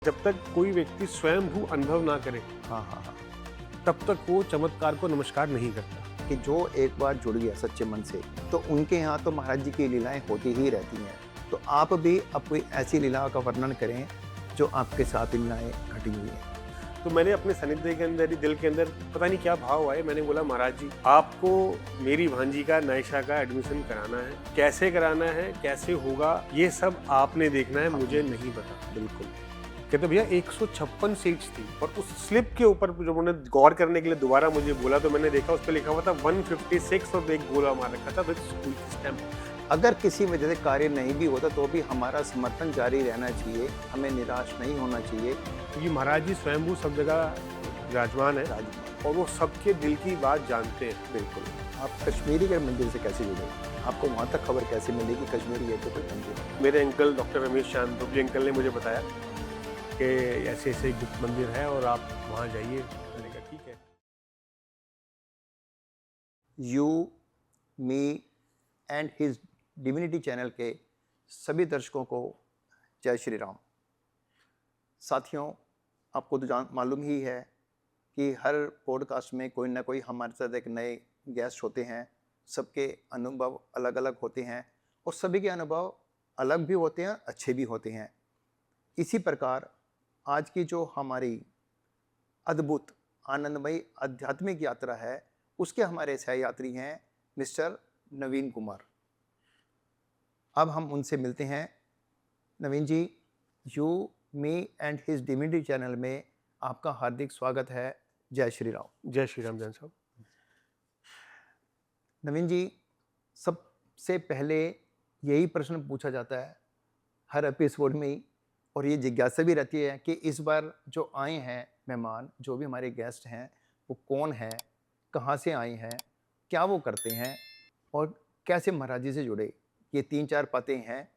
जब तक कोई व्यक्ति स्वयंभू अनुभव ना करे, हाँ हाँ हाँ, तब तक वो चमत्कार को नमस्कार नहीं करता। कि जो एक बार जुड़ गया सच्चे मन से, तो उनके यहाँ तो महाराज जी की लीलाएं होती ही रहती हैं। तो आप भी अब कोई ऐसी लीला का वर्णन करें जो आपके साथ लीलाएं घटी हुई हैं। तो मैंने अपने सानिध्य के अंदर, दिल के अंदर पता नहीं क्या भाव आए, मैंने बोला महाराज जी आपको मेरी भांजी का नायशा का एडमिशन कराना है, कैसे कराना है, कैसे होगा, ये सब आपने देखना है, मुझे नहीं पता। बिल्कुल। कहते भैया 156 सीट्स थी और उस स्लिप के ऊपर जब उन्होंने गौर करने के लिए दोबारा मुझे बोला तो मैंने देखा उस पर लिखा हुआ था 156 और एक गोला मार रखा था विद स्कूल स्टैम्प। अगर किसी वजह से कार्य नहीं भी होता तो भी हमारा समर्थन जारी रहना चाहिए, हमें निराश नहीं होना चाहिए। क्योंकि महाराज जी स्वयंभू सब जगह विराजमान है और वो सबके दिल की बात जानते हैं। बिल्कुल। आप कश्मीरी के मंदिर से कैसे जुड़े? आपको वहाँ तक खबर कैसे मिली कि कश्मीरी है तो कोई मंदिर है? मेरे अंकल डॉक्टर रमेश चांद जी अंकल ने मुझे बताया कि ऐसे ऐसे गुप्त मंदिर है और आप वहाँ जाइए। मैंने कहा ठीक है। You, me and his divinity channel के सभी दर्शकों को जय श्री राम। साथियों, आपको तो मालूम ही है कि हर पॉडकास्ट में कोई ना कोई हमारे साथ एक नए गेस्ट होते हैं। सबके अनुभव अलग अलग होते हैं और सभी के अनुभव अलग भी होते हैं, अच्छे भी होते हैं। इसी प्रकार आज की जो हमारी अद्भुत आनंदमयी आध्यात्मिक यात्रा है, उसके हमारे सहयात्री हैं मिस्टर नवीन कुमार। अब हम उनसे मिलते हैं। Naveen ji, you, me and his divinity channel में आपका हार्दिक स्वागत है। जय श्री राम। जय श्री राम जैन साहब। नवीन जी, सबसे पहले यही प्रश्न पूछा जाता है हर एपिसोड में ही, और ये जिज्ञासा भी रहती है कि इस बार जो आए हैं मेहमान, जो भी हमारे गेस्ट हैं, वो कौन है, कहाँ से आए हैं, क्या वो करते हैं और कैसे महाराज जी से जुड़े। ये 3-4 बातें हैं।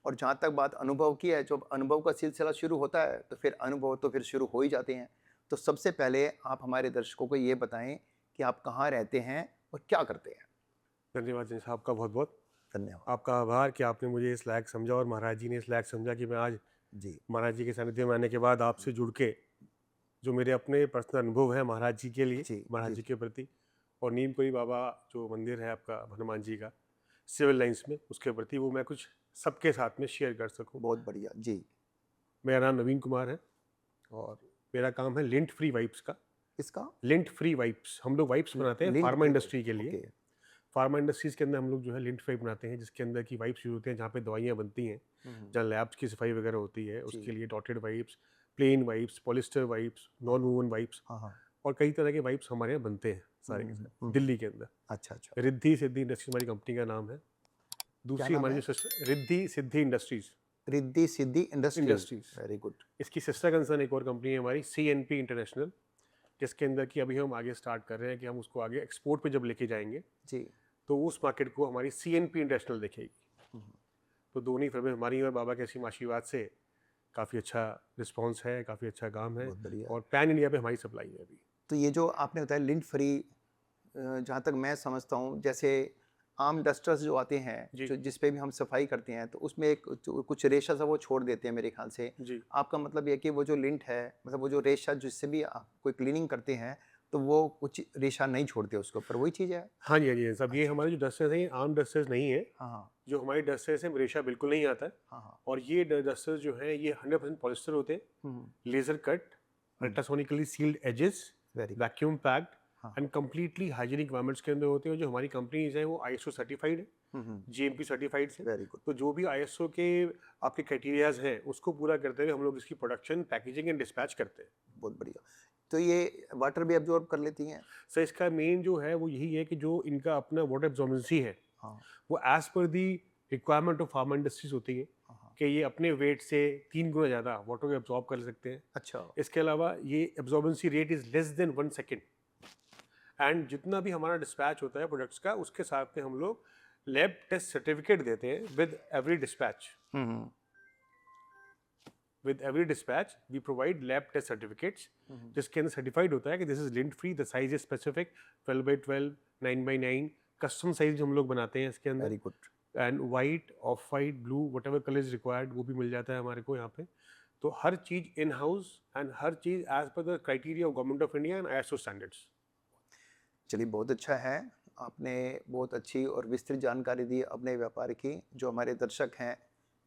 और जहाँ तक बात अनुभव की है, जो अनुभव का सिलसिला शुरू होता है तो फिर अनुभव तो फिर शुरू हो ही जाते हैं। तो सबसे पहले आप हमारे दर्शकों को ये बताएं कि आप कहाँ रहते हैं और क्या करते हैं। धन्यवाद जैन साहब का बहुत बहुत धन्यवाद। आपका आभार कि आपने मुझे इस लायक समझा और महाराज जी ने इस लायक समझा कि मैं आज जी महाराज जी के सानिध्य में आने के बाद आपसे जुड़ के जो मेरे अपने पर्सनल अनुभव है महाराज जी के लिए, जी महाराज जी जी के प्रति, और नीमकोई बाबा जो मंदिर है आपका हनुमान जी का सिविल लाइंस में, उसके प्रति वो मैं कुछ सबके साथ में शेयर कर सकूं। बहुत बढ़िया जी। मेरा नाम नवीन कुमार है और मेरा काम है लिंट फ्री वाइप्स का। इसका लिंट फ्री वाइप्स, हम लोग वाइप्स बनाते हैं लिंक फार्मा इंडस्ट्री के लिए। ओके। फार्मा इंडस्ट्रीज के अंदर हम लोग जो है लिंट फ्री बनाते हैं, जिसके अंदर की वाइप्स यूज होते हैं जहाँ पे दवाइयाँ बनती हैं, जहाँ लैब्स की सफाई वगैरह होती है, उसके लिए dotted wipes, plain wipes, polyester wipes, non woven wipes हाँ हाँ। और कई तरह के वाइप्स हमारे यहाँ बनते हैं सारे के सारे दिल्ली के अंदर। अच्छा अच्छा। रिद्धि सिद्धि इंडस्ट्रीज हमारी कंपनी का नाम है। दूसरी नाम हमारी है? जो Riddhi Siddhi industries Riddhi Siddhi industries very good. इसकी सिस्टर कंसर्न एक और कंपनी है हमारी CNP इंटरनेशनल, जिसके अंदर की अभी हम आगे स्टार्ट कर रहे हैं कि हम उसको आगे एक्सपोर्ट पे जब लेके जाएंगे जी। तो उस मार्केट को हमारी CNP इंटरनेशनल देखेगी। तो दोनों ही फर्में हमारी और बाबा के असीम आशीर्वाद से काफ़ी अच्छा रिस्पॉन्स है, काफ़ी अच्छा काम है बहुत बढ़िया। और पैन इंडिया पे हमारी सप्लाई है अभी। तो ये जो आपने बताया लिंट फ्री, जहाँ तक मैं समझता हूँ, जैसे आम डस्टर्स जो आते हैं, जी। जो जिस पे भी हम सफाई करते हैं, तो उसमें एक कुछ रेशा सा वो छोड़ देते हैं मेरे ख्याल से। जी आपका मतलब ये कि वो जो लिंट है, मतलब वो जो रेशा जिससे भी आप कोई क्लीनिंग करते हैं तो वो कुछ रेशा नहीं छोड़ते उसके ऊपर, वही चीज़ है? हाँ जी, हाँ जी सब। ये अच्छा हमारे जो डस्टर्स हैं ये आम डस्टर्स नहीं है। हाँ हाँ जो हमारे डस्टर्स हैं रेशा बिल्कुल नहीं आता है हाँ हाँ। और ये डस्टर्स जो हैं ये 100% पॉलिस्टर होते हैं, laser cut, ultrasonically sealed edges, very vacuum packed हाँ। एंड कंप्लीटली हाइजीनिक एनवायरनमेंट्स के अंदर होते हैं। जो हमारी कंपनीज हैं वो ISO सर्टिफाइड है, GMP सर्टिफाइड है। Very good. तो जो भी ISO के आपके क्राइटेरियाज हैं उसको पूरा करते हुए हम लोग इसकी प्रोडक्शन, पैकेजिंग एंड डिस्पैच करते हैं। बहुत बढ़िया। तो ये वाटर भी एब्जॉर्ब कर लेती हैं? सर इसका मेन जो है वो यही है कि जो इनका अपना वाटर एब्जॉर्बेंसी है हाँ वो as per the requirement of pharma industries होती है हाँ। कि ये अपने वेट से 3 गुना ज़्यादा वाटर को एब्जॉर्ब कर सकते हैं। अच्छा। इसके अलावा ये absorbency rate is less than 1 second and जितना भी हमारा डिस्पैच होता है प्रोडक्ट्स का उसके साथ में हम लोग लैब टेस्ट सर्टिफिकेट देते हैं with every dispatch. With every dispatch, we provide lab test certificates, जिसके अंदर सर्टिफाइड होता है कि this is lint free, the size is specific 12x12, 9x9, custom size हम लोग बनाते हैं इसके अंदर। Very good. And white, of white, blue, what ever colour is required वो भी मिल जाता है हमारे को यहाँ पे। तो हर चीज इन हाउस एंड हर चीज as per the criteria of government of India and ISO standards. चलिए, बहुत अच्छा है। आपने बहुत अच्छी और विस्तृत जानकारी दी अपने व्यापार की। जो हमारे दर्शक हैं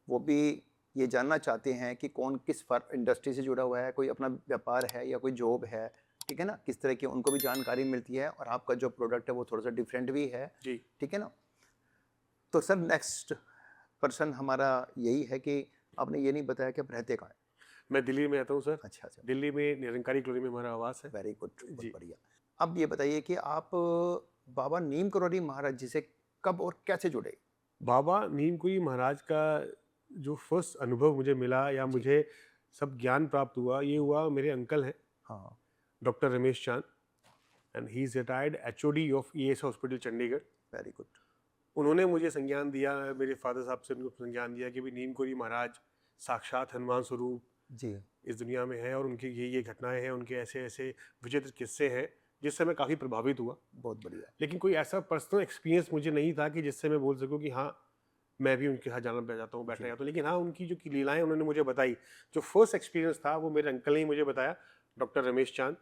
वो भी ये जानना चाहते हैं कि कौन किस इंडस्ट्री से जुड़ा हुआ है, कोई अपना व्यापार है या कोई जॉब है, ठीक है ना, किस तरह की उनको भी जानकारी मिलती है। और आपका जो प्रोडक्ट है वो थोड़ा सा डिफरेंट भी है, जी। ठीक है ना। तो सर, नेक्स्ट पर्सन हमारा यही है कि आपने ये नहीं बताया कि आप रहते कहाँ हैं। मैं दिल्ली में रहता हूँ सर। अच्छा अच्छा, दिल्ली में निरंकारी कॉलोनी में हमारा आवास है। वेरी गुड, जी। बहुत बढ़िया। अब ये बताइए कि आप बाबा नीम करोली महाराज जी से कब और कैसे जुड़े। बाबा नीमकुई महाराज का जो फर्स्ट अनुभव मुझे मिला या मुझे सब ज्ञान प्राप्त हुआ, ये हुआ मेरे अंकल हैं हाँ, doctor Ramesh Chand, and he is retired HOD of ES hospital Chandigarh. Very good. उन्होंने मुझे संज्ञान दिया, मेरे फादर साहब से उनको संज्ञान दिया कि भाई नीमकुई महाराज साक्षात हनुमान स्वरूप जी, इस दुनिया में है और उनकी ये घटनाएं हैं, उनके ऐसे ऐसे विचित्र किस्से हैं, जिससे मैं काफ़ी प्रभावित हुआ। बहुत बढ़िया। लेकिन कोई ऐसा पर्सनल एक्सपीरियंस मुझे नहीं था कि जिससे मैं बोल सकूं कि हाँ मैं भी उनके साथ जाना बैठ जाता हूँ, बैठना जाता हूँ। लेकिन हाँ, उनकी जो की लीलाएं उन्होंने मुझे बताई, जो फर्स्ट एक्सपीरियंस था वो मेरे अंकल ने ही मुझे बताया, डॉक्टर रमेश चांद,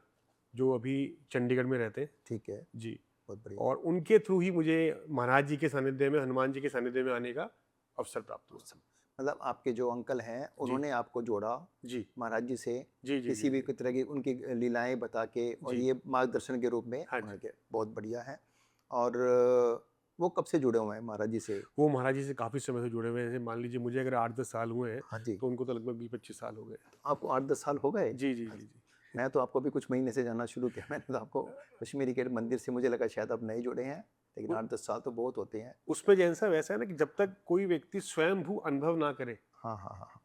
जो अभी चंडीगढ़ में रहते हैं। ठीक है, जी। बहुत बढ़िया। और उनके थ्रू ही मुझे महाराज जी के सानिध्य में, हनुमान जी के सानिध्य में आने का अवसर प्राप्त हुआ। मतलब आपके जो अंकल हैं उन्होंने आपको जोड़ा जी महाराज जी से, जी जी किसी भी तरह की उनकी लीलाएं बता के, और जी। ये मार्गदर्शन के रूप में हाँ जी। उनके बहुत बढ़िया है। और वो कब से जुड़े हुए हैं महाराज जी से। वो महाराज जी से काफ़ी समय से जुड़े हुए हैं। मान लीजिए मुझे अगर 8-10 साल हुए हैं, हाँ जी, तो उनको तो लगभग 20-25 साल हो गए। आपको 8-10 साल हो गए। जी जी जी जी। मैं तो आपको भी कुछ महीने से जानना शुरू किया। मैंने तो आपको कश्मीरी गेट मंदिर से, मुझे लगा शायद आप नए जुड़े हैं, लेकिन 8-10 साल तो बहुत होते हैं। उसमें जैसा वैसा है ना कि जब तक कोई व्यक्ति स्वयंभू अनुभव ना करे, हाँ हाँ हाँ हाँ,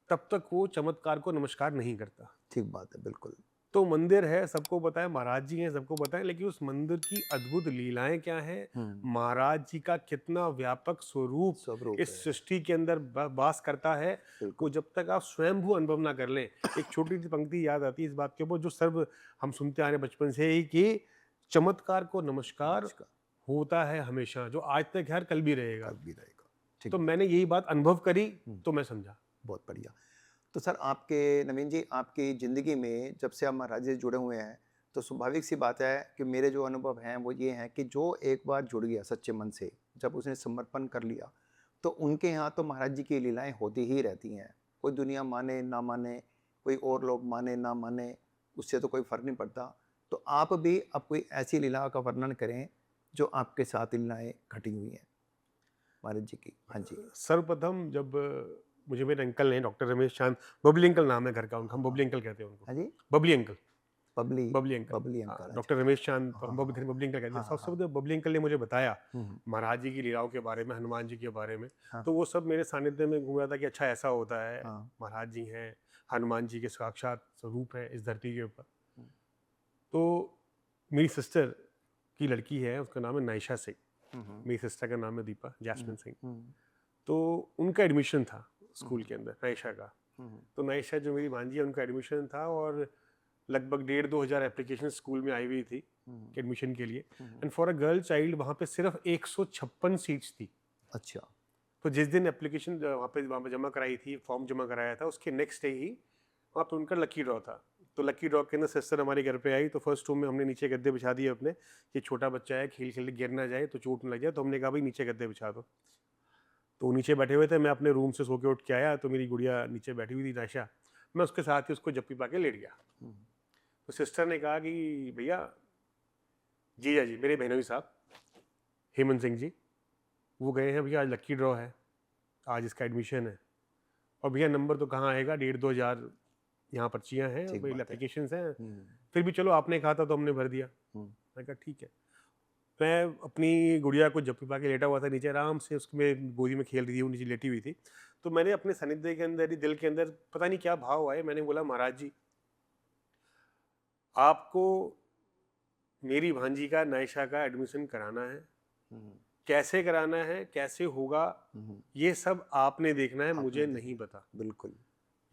तब तक वो चमत्कार को नमस्कार नहीं करता। ठीक बात है, बिल्कुल। तो मंदिर है, सबको पता है, महाराज जी हैं, सबको पता है, लेकिन उस मंदिर की अद्भुत लीलाएं क्या हैं, महाराज जी का कितना व्यापक स्वरूप स्वरूप इस है, सृष्टि के अंदर वास करता है, वो बिल्कुल। जब तक आप स्वयंभू अनुभव ना कर लें। एक छोटी सी पंक्ति याद आती है इस बात के ऊपर, जो सर्व हम सुनते आ रहे हैं बचपन से ही, कि चमत्कार को नमस्कार होता है हमेशा, जो आज तक है कल भी रहेगा। कल भी रहेगा, ठीक। तो मैंने यही बात अनुभव करी, तो मैं समझा। बहुत बढ़िया। तो सर, आपके नवीन जी, आपकी ज़िंदगी में जब से आप महाराज जी से जुड़े हुए हैं, तो स्वाभाविक सी बात है कि मेरे जो अनुभव हैं वो ये हैं कि जो एक बार जुड़ गया सच्चे मन से, जब उसने समर्पण कर लिया, तो उनके यहाँ तो महाराज जी की लीलाएं होती ही रहती हैं। कोई दुनिया माने ना माने, कोई और लोग माने ना माने, उससे तो कोई फ़र्क नहीं पड़ता। तो आप भी अब कोई ऐसी लीला का वर्णन करें जो आपके साथ लीलाएं घटी हुई हैं महाराज जी की। हाँ जी। सर्वप्रथम जब मुझे मेरे अंकल ने, डॉक्टर रमेश चांद, बबली अंकल नाम है घर का उनका, हम बबली अंकल कहते हैं उनको। हाँ जी, Babli uncle, Babli Babli uncle, Babli uncle. Doctor Ramesh Chand, तो हम बबली अंकल कहते हैं। हाँ, सबसे बबली अंकल ने मुझे बताया हम्म, महाराज जी की लीलाओं के बारे में, हनुमान जी के बारे में। हाँ। तो वो सब मेरे सानिध्य में घूम रहा था कि अच्छा ऐसा होता है, हाँ। महाराज जी हैं, हनुमान जी के साक्षात स्वरूप है इस धरती के ऊपर। हम्म। तो मेरी सिस्टर की लड़की है, उसका नाम है नायशा सिंह, हम्म, मेरी सिस्टर का नाम है दीपा जैस्मिन सिंह। हम्म, तो उनका एडमिशन था स्कूल के अंदर, नायशा का। हम्म, तो नायशा जो मेरी भांजी है, उनका एडमिशन था, और लगभग 1,500-2 हज़ार एप्लीकेशन स्कूल में आई हुई थी एडमिशन के लिए। And for a girl child वहाँ पे सिर्फ 156 सीट्स थी। अच्छा। तो जिस दिन एप्लीकेशन वहाँ पे जमा कराई थी, फॉर्म जमा कराया था, उसके नेक्स्ट डे ही वहाँ पे उनका लकी ड्रॉ था। तो लकी ड्रॉ के अंदर सिस्टर हमारे घर पे आई, तो फर्स्ट रूम में हमने नीचे गद्दे बिछा दिए अपने, कि छोटा बच्चा है, खेल खेल गिर ना जाए तो चोट ना लग जाए। तो हमने कहा भाई नीचे गद्दे बिछा दो। तो नीचे बैठे हुए थे, मैं अपने रूम से सो के उठ के आया, तो मेरी गुड़िया नीचे बैठी हुई थी नायशा, मैं उसके साथ ही उसको जप्पी पा के लेट गया। तो सिस्टर ने कहा कि भैया, जीजा जी, मेरे बहनोई साहब हेमंत सिंह जी, वो गए हैं भैया, आज लकी ड्रॉ है, आज इसका एडमिशन है, और भैया नंबर तो कहाँ आएगा, 1,500-2 हज़ार यहाँ पर्चियाँ हैं, एप्लीकेशंस हैं, फिर भी चलो आपने कहा था तो हमने भर दिया। मैं कहा ठीक है। मैं अपनी गुड़िया को जप्पी पा के लेटा हुआ था नीचे, आराम से उसके गोदी में खेल रही थी, वो नीचे लेटी हुई थी। तो मैंने अपने सानिध्य के अंदर ही, दिल के अंदर पता नहीं क्या भाव आए, मैंने बोला महाराज जी, आपको मेरी भांजी का, नायशा का एडमिशन कराना है, कैसे कराना है, कैसे होगा, ये सब आपने देखना है, मुझे नहीं पता। बिल्कुल,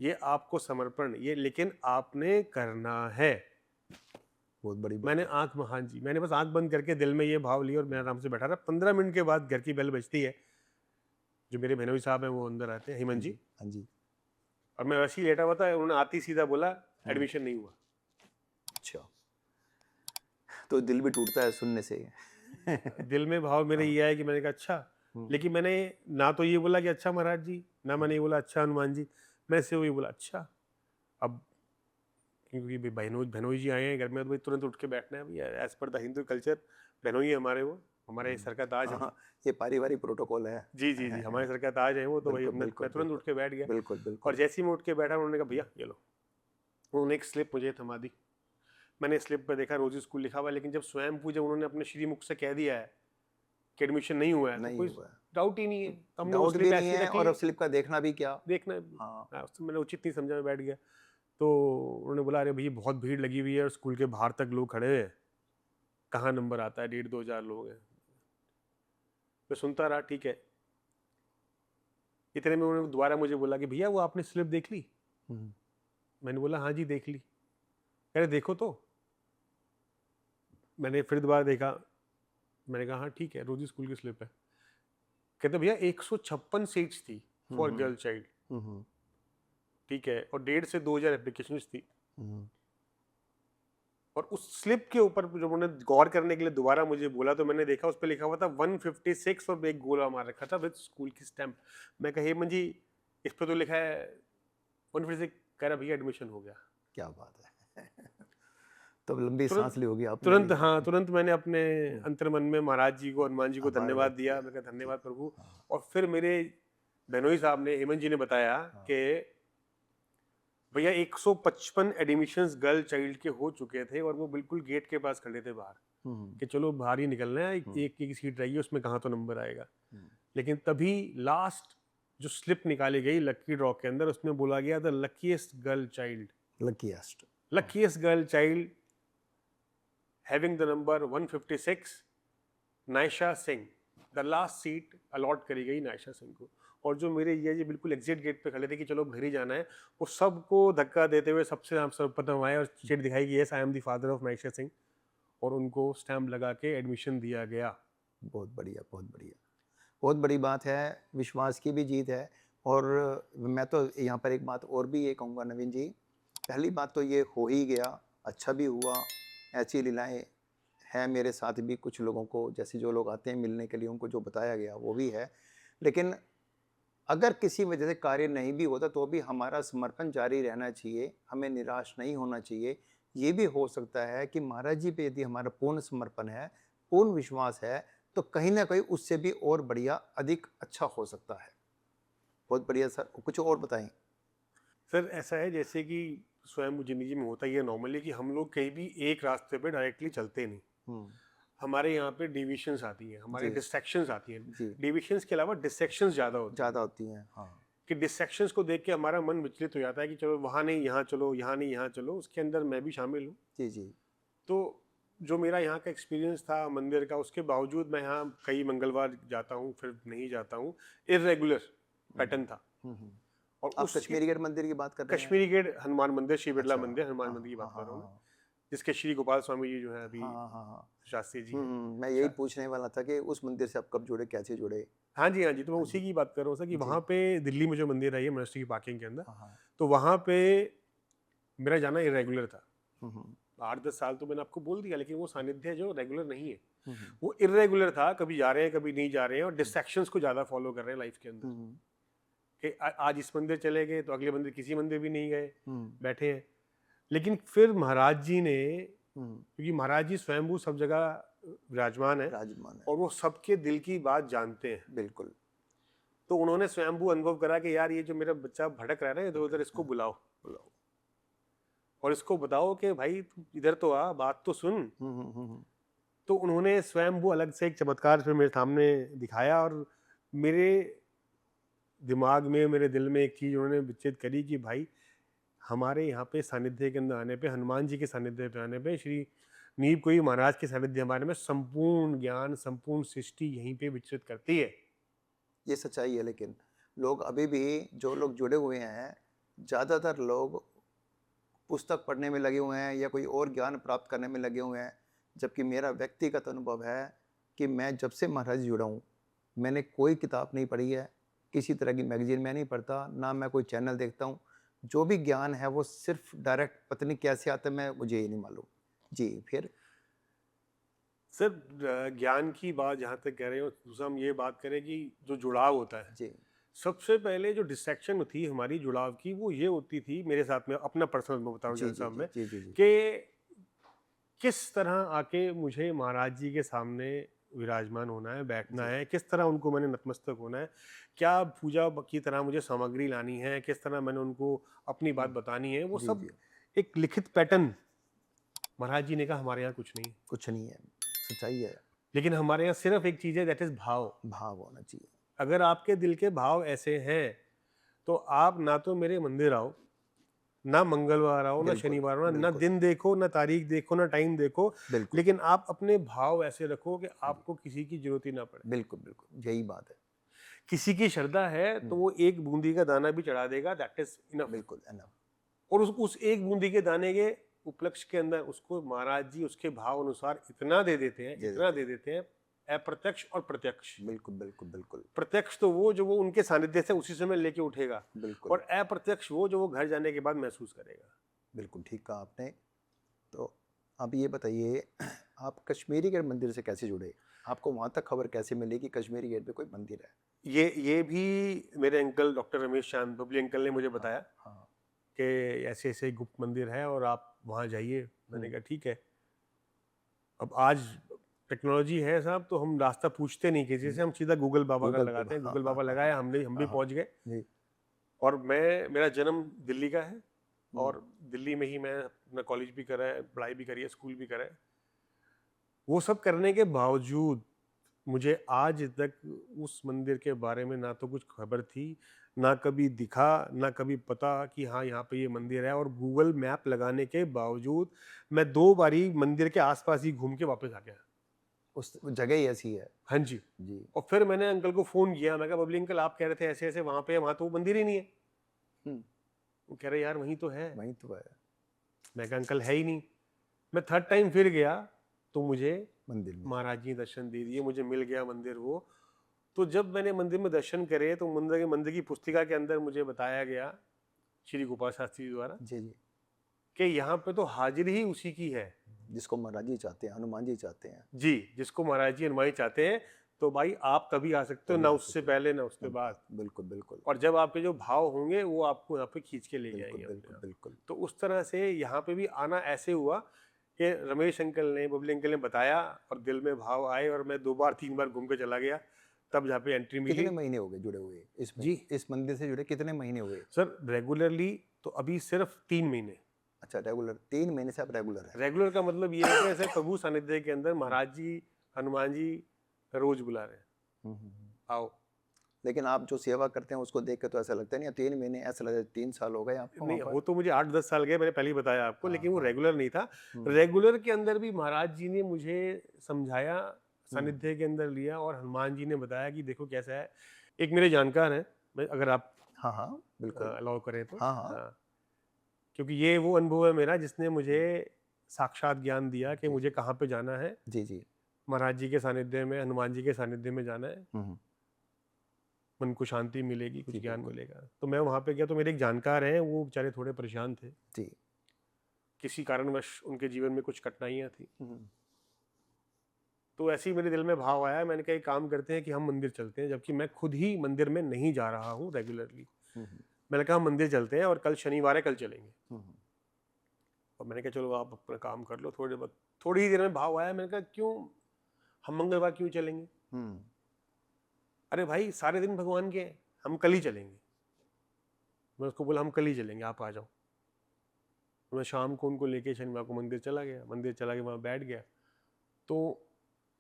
ये आपको समर्पण, ये लेकिन आपने करना है। बहुत बड़ी बात। मैंने हाँ जी, मैंने बस आंख बंद करके दिल में ये भाव लिया और मैं आराम से बैठा रहा। 15 मिनट के बाद घर की बेल बजती है, जो मेरे बहनोई साहब हैं वो अंदर आते हैं, हेमंत जी। हाँ जी। और मैं वैसे ही लेटा हुआ था, उन्होंने आते ही सीधा बोला एडमिशन नहीं हुआ। अच्छा, तो दिल भी टूटता है सुनने से। दिल में भाव मेरे ये आया कि मैंने कहा अच्छा, लेकिन मैंने ना तो ये बोला कि अच्छा महाराज जी, ना मैंने ये बोला अच्छा हनुमान जी, मैं सिर्फ ये बोला अच्छा। अब क्योंकि बहनोई बहनोई जी आए हैं घर में, तो भाई तुरंत उठ के बैठना है भैया, as per the Hindu culture. बहनोई है हमारे, वो हमारे सर का ताज है। हाँ, ये पारिवारिक प्रोटोकॉल है। जी जी जी, हमारे सर का ताज है वो, तो भाई बिल्कुल मैं तुरंत उठ के बैठ गया। बिल्कुल और बिल्कुल। जैसे ही मैं उठ के बैठा, उन्होंने कहा भैया ये लो। उन्होंने एक स्लिप मुझे थमा दी। मैंने स्लिप पर देखा रोजी स्कूल लिखा हुआ है, लेकिन जब स्वयं जब उन्होंने अपने श्रीमुख से कह दिया है कि एडमिशन नहीं हुआ है, तो नहीं कोई हुआ है। डाउट ही नहीं है। तो हमने वो डाउट भी स्लिप नहीं ऐसे ही है, रख और ली, अब स्लिप का देखना भी क्या। देखना। हाँ, हाँ, उससे मैंने उचित नहीं समझा, मैं बैठ गया। तो उन्होंने बोला अरे भैया बहुत भीड़ लगी हुई है और स्कूल के बाहर तक लोग खड़े हैं, कहाँ नंबर आता है, 1,500-2,000 लोग हैं। मैं सुनता रहा, ठीक है। इतने में उन्होंने दोबारा मुझे बोला कि भैया वो आपने स्लिप देख ली? मैंने बोला हाँ जी देख ली। कह रहे देखो तो। मैंने फिर दोबारा देखा, मैंने कहा हाँ ठीक है, रोजी स्कूल की स्लिप है। कहते भैया 156 सीट्स थी फॉर गर्ल चाइल्ड, ठीक है, और 1,500 से 2,000 एप्लीकेशंस थी। और उस स्लिप के ऊपर जब उन्होंने गौर करने के लिए दोबारा मुझे बोला, तो मैंने देखा उस पर लिखा हुआ था 156 और एक गोला मार रखा था विद स्कूल की स्टैंप। मैं कहा हेमंत जी इस पर तो लिखा है 156। कह रहा भैया एडमिशन हो गया। क्या बात है। तो लंबी सांस ली होगी आपने। तुरंत, हाँ तुरंत मैंने अपने अंतर्मन में महाराज जी को, हनुमान जी को आभार धन्यवाद व्यक्त दिया। किया। मैं कहा धन्यवाद प्रभु। और फिर मेरे बहनोई साहब ने, हेमंत जी ने बताया कि भैया 155 एडमिशंस गर्ल चाइल्ड के हो चुके थे और वो बिल्कुल गेट के पास खड़े थे बाहर कि चलो बाहर ही निकलना है, एक सीट रहेगी, उसमें कहाँ तो नंबर आएगा। लेकिन तभी लास्ट जो स्लिप निकाली गई लकी ड्रॉ के अंदर, उसमें बोला गया the luckiest girl child, luckiest girl child having the number 156, Naisha Singh. The last seat allot करी गई नायशा सिंह को। और जो मेरे ये बिल्कुल एग्जिट गेट पे खड़े थे कि चलो घर ही जाना है, वो सबको धक्का देते हुए सबसे सर्वप्रथम आए और चिट दिखाई कि yes I am the father of Naisha Singh, और उनको स्टैम्प लगा के एडमिशन दिया गया। बहुत बढ़िया, बहुत बढ़िया, बहुत बड़ी बात है। विश्वास की भी जीत है। और मैं तो यहाँ पर एक बात और भी ये कहूँगा नवीन जी, पहली बात तो ये हो ही गया, अच्छा भी हुआ। ऐसी लीलाएं हैं मेरे साथ भी, कुछ लोगों को, जैसे जो लोग आते हैं मिलने के लिए, उनको जो बताया गया वो भी है। लेकिन अगर किसी वजह से कार्य नहीं भी होता तो भी हमारा समर्पण जारी रहना चाहिए, हमें निराश नहीं होना चाहिए। ये भी हो सकता है कि महाराज जी पे यदि हमारा पूर्ण समर्पण है, पूर्ण विश्वास है, तो कहीं ना कहीं उससे भी और बढ़िया, अधिक अच्छा हो सकता है। बहुत बढ़िया सर, कुछ और बताएं। सर ऐसा है जैसे कि स्वयं जिंदगी में होता ही है नॉर्मली कि हम लोग कहीं भी एक रास्ते पे डायरेक्टली चलते नहीं। हमारे यहाँ पे डिविशंस आती हैं, हमारे डिस्ट्रैक्शंस आती हैं। डिविशंस के अलावा डिस्ट्रैक्शंस ज़्यादा होती हैं। हाँ। कि डिस्ट्रैक्शंस को देख के हमारा मन विचलित हो जाता है कि चलो वहाँ नहीं यहाँ चलो, यहाँ नहीं यहाँ चलो। उसके अंदर मैं भी शामिल हूँ। जी जी। तो जो मेरा यहाँ का एक्सपीरियंस था मंदिर का, उसके बावजूद मैं यहाँ कई मंगलवार जाता हूँ, फिर नहीं जाता हूँ, इर्रेगुलर पैटर्न था। और आप कश्मीरी गेट मंदिर की बात कर रहे हैं? कश्मीरी गेट हनुमान मंदिर, श्री बिरला मंदिर, हनुमान मंदिर की बात कर रहा हूँ, जिसके श्री गोपाल स्वामी जी जो है अभी शास्त्री जी। मैं यही पूछने वाला था कि उस मंदिर से आप कब जुड़े, कैसे जुड़े? हाँ जी, हाँ जी, तो मैं उसी की बात कर रहा हूँ सर कि वहाँ पे दिल्ली में जो मंदिर है ये मोनेस्ट्री की पार्किंग के अंदर, तो वहाँ पे मेरा जाना इरेगुलर था। 8-10 साल तो मैंने आपको बोल दिया, लेकिन वो सानिध्य जो रेगुलर नहीं है, वो इरेगुलर था। कभी जा रहे हैं, कभी नहीं जा रहे हैं, और डिस्ट्रैक्शंस को ज़्यादा फॉलो कर रहे हैं लाइफ के अंदर। कि आज इस मंदिर चले गए तो अगले मंदिर, किसी मंदिर भी नहीं गए, बैठे हैं। लेकिन फिर महाराज जी ने, क्योंकि महाराज जी स्वयंभू सब जगह विराजमान है और वो सबके दिल की बात जानते हैं। बिल्कुल। तो उन्होंने स्वयंभू अनुभव करा कि यार ये जो मेरा बच्चा भटक रहा है ना इधर उधर, इसको बुलाओ और इसको बताओ कि भाई तू इधर तो आ, बात तो सुन। तो उन्होंने स्वयंभू अलग से एक चमत्कार फिर मेरे सामने दिखाया, और मेरे दिमाग में, मेरे दिल में एक चीज़ उन्होंने विकसित करी कि भाई हमारे यहाँ पे सानिध्य के अंदर आने पे, हनुमान जी के सानिध्य पे आने पे, श्री नीब कोई महाराज के सानिध्य हमारे में संपूर्ण ज्ञान, संपूर्ण सृष्टि यहीं पे विकसित करती है। ये सच्चाई है। लेकिन लोग अभी भी, जो लोग जुड़े हुए हैं, ज़्यादातर लोग पुस्तक पढ़ने में लगे हुए हैं या कोई और ज्ञान प्राप्त करने में लगे हुए हैं। जबकि मेरा व्यक्तिगत अनुभव है कि मैं जब से महाराज जी जुड़ा हूँ, मैंने कोई किताब नहीं पढ़ी है, किसी तरह की मैगजीन मैं नहीं पढ़ता, ना मैं कोई चैनल देखता हूँ, जो भी ज्ञान है वो सिर्फ डायरेक्ट पता नहीं कैसे आता है, मैं मुझे ये नहीं मालूम। जी, फिर? सर ज्ञान की बात जहाँ तक कह रहे हो, दूसरा हम ये बात करें कि जो जुड़ाव होता है, जी सबसे पहले जो डिस्ट्रैक्शन थी हमारी जुड़ाव की, वो ये होती थी मेरे साथ में, अपना पर्सनल में बताऊँ जी जैन जी साहब जी में, जी जी जी कि किस तरह आके मुझे महाराज जी के सामने विराजमान होना है, बैठना जी है, किस तरह उनको मैंने नतमस्तक होना है, क्या पूजा की तरह मुझे सामग्री लानी है, किस तरह मैंने उनको अपनी बात बतानी है, वो जी सब जी, एक लिखित पैटर्न। महाराज जी ने कहा हमारे यहाँ कुछ नहीं, कुछ नहीं है, सच्चाई है, लेकिन हमारे यहाँ सिर्फ एक चीज़ है, दैट इज भाव। भाव होना चाहिए। अगर आपके दिल के भाव ऐसे हैं तो आप ना तो मेरे मंदिर आओ, ना मंगलवार आओ, ना बिल्कुल शनिवार आओ, ना बिल्कुल दिन देखो, ना तारीख देखो, ना टाइम देखो, बिल्कुल लेकिन आप अपने भाव ऐसे रखो कि आपको किसी की जरूरत ही ना पड़े। बिल्कुल बिल्कुल, यही बात है। किसी की श्रद्धा है तो वो एक बूंदी का दाना भी चढ़ा देगा, दैट इज इनफ। बिल्कुल एनफ। और उस एक बूंदी के दाने के उपलक्ष्य के अंदर उसको महाराज जी उसके भाव अनुसार इतना दे देते हैं, इतना दे देते हैं, अप्रत्यक्ष और प्रत्यक्ष। बिल्कुल बिल्कुल बिल्कुल प्रत्यक्ष तो वो जो वो उनके सानिध्य से उसी समय लेके उठेगा, बिल्कुल और अप्रत्यक्ष वो जो वो घर जाने के बाद महसूस करेगा। बिल्कुल ठीक कहा आपने। तो आप ये बताइए, आप कश्मीरी गेट मंदिर से कैसे जुड़े? आपको वहाँ तक खबर कैसे मिली कि कश्मीरी गेट पे कोई मंदिर है? ये भी मेरे अंकल डॉक्टर रमेश चांद बबली अंकल ने मुझे बताया हाँ कि ऐसे ऐसे गुप्त मंदिर है और आप वहाँ जाइए। मैंने कहा ठीक है। अब आज टेक्नोलॉजी है साहब, तो हम रास्ता पूछते नहीं किसी से, हम सीधा गूगल बाबा का गूगल पे, लगाते हैं। हाँ गूगल हाँ बाबा हाँ लगाया, हम भी हाँ हाँ, पहुंच गए। जी और मेरा जन्म दिल्ली का है, और दिल्ली में ही मैं अपना कॉलेज भी करा है, पढ़ाई भी करी है, स्कूल भी करा है। वो सब करने के बावजूद मुझे आज तक उस मंदिर के बारे में ना तो कुछ खबर थी, ना कभी दिखा, ना कभी पता कि हाँ यहाँ पे ये मंदिर है। और गूगल मैप लगाने के बावजूद मैं 2 बारी मंदिर के आसपास ही घूम के वापस आ गया। उस जगह ही ऐसी है। हाँ जी। जी और फिर मैंने अंकल को फोन किया, मैं कहा बबली अंकल आप कह रहे थे ऐसे ऐसे वहां पे, वहां तो वो मंदिर ही नहीं है। हम्म, वो कह रहे यार वहीं तो है। वहीं तो है मैं कहा अंकल है ही नहीं। मैं थर्ड टाइम फिर गया तो मुझे मंदिर में। महाराज जी दर्शन दे दिए, मुझे मिल गया मंदिर वो। तो जब मैंने मंदिर में दर्शन करे तो मंदिर की पुस्तिका के अंदर मुझे बताया गया श्री गोपाल शास्त्री जी द्वारा जी जी, कि यहाँ पे तो हाजिरी ही उसी की है। जिसको महाराज जी चाहते हैं, हनुमान जी चाहते हैं। जी, जिसको महाराज जी हनुमान जी चाहते हैं, तो भाई आप कभी आ सकते हो, कभी ना आ उससे सकते पहले ना उसके हैं। बाद। बिल्कुल बिल्कुल और जब आपके जो भाव होंगे वो आपको यहाँ पे खींच के ले बिल्कुल जाएंगे अपने बिल्कुल आप। बिल्कुल तो उस तरह से यहाँ पे भी आना ऐसे हुआ कि रमेश अंकल ने, बबली अंकल ने बताया और दिल में भाव आए, और मैं 2 बार 3 बार घूम के चला गया, तब जहाँ पे एंट्री मिली। कितने महीने हो गए जुड़े हुए इसमें? जी इस मंदिर से जुड़े कितने महीने हुए? सर, रेगुलरली तो अभी सिर्फ 3 महीने। अच्छा, रेगुलर 3 महीने से आप रेगुलर है। रेगुलर का मतलब ये है कि ऐसे प्रभु सानिध्य के अंदर महाराज जी, हनुमान जी रोज बुला रहे हैं, आओ। लेकिन आप जो सेवा करते हैं उसको देख के तो ऐसा लगता नहीं है 3 महीने, ऐसा लगता है 3 साल हो गए आपको नहीं, वहाँ पर। वो तो मुझे 8-10 साल गए, मैंने पहले ही बताया आपको, हाँ, लेकिन वो हाँ। रेगुलर नहीं था। रेगुलर के अंदर भी महाराज जी ने मुझे समझाया, सानिध्य के अंदर लिया, और हनुमान जी ने बताया कि देखो कैसा है। एक मेरे जानकार हैं, अगर आप हाँ हाँ बिल्कुल। अलाउ करें तो। हाँ हाँ हाँ, क्योंकि ये वो अनुभव है मेरा जिसने मुझे साक्षात ज्ञान दिया कि मुझे कहाँ पे जाना है। जी जी। महाराज जी के सानिध्य में, हनुमान जी के सानिध्य में जाना है, मन को शांति मिलेगी, कुछ जी, ज्ञान बिल्कुल। मिलेगा। तो मैं वहाँ पे गया तो मेरे एक जानकार हैं, वो बेचारे थोड़े परेशान थे, जी किसी कारणवश उनके जीवन में कुछ कठिनाइयाँ थी। तो ऐसे ही मेरे दिल में भाव आया, मैंने कहा एक काम करते हैं कि हम मंदिर चलते हैं, जबकि मैं खुद ही मंदिर में नहीं जा रहा हूँ रेगुलरली। मैंने कहा हम मंदिर चलते हैं, और कल शनिवार है, कल चलेंगे। और मैंने कहा चलो आप अपना काम कर लो, थोड़ी ही देर में भाव आया। मैंने कहा क्यों, हम मंगलवार क्यों चलेंगे? अरे भाई सारे दिन भगवान के हैं, हम कल ही चलेंगे। मैं उसको बोला हम कल ही चलेंगे, आप आ जाओ। तो मैं शाम को उनको लेके शनिवार को मंदिर चला गया। मंदिर चला के वहाँ बैठ गया, तो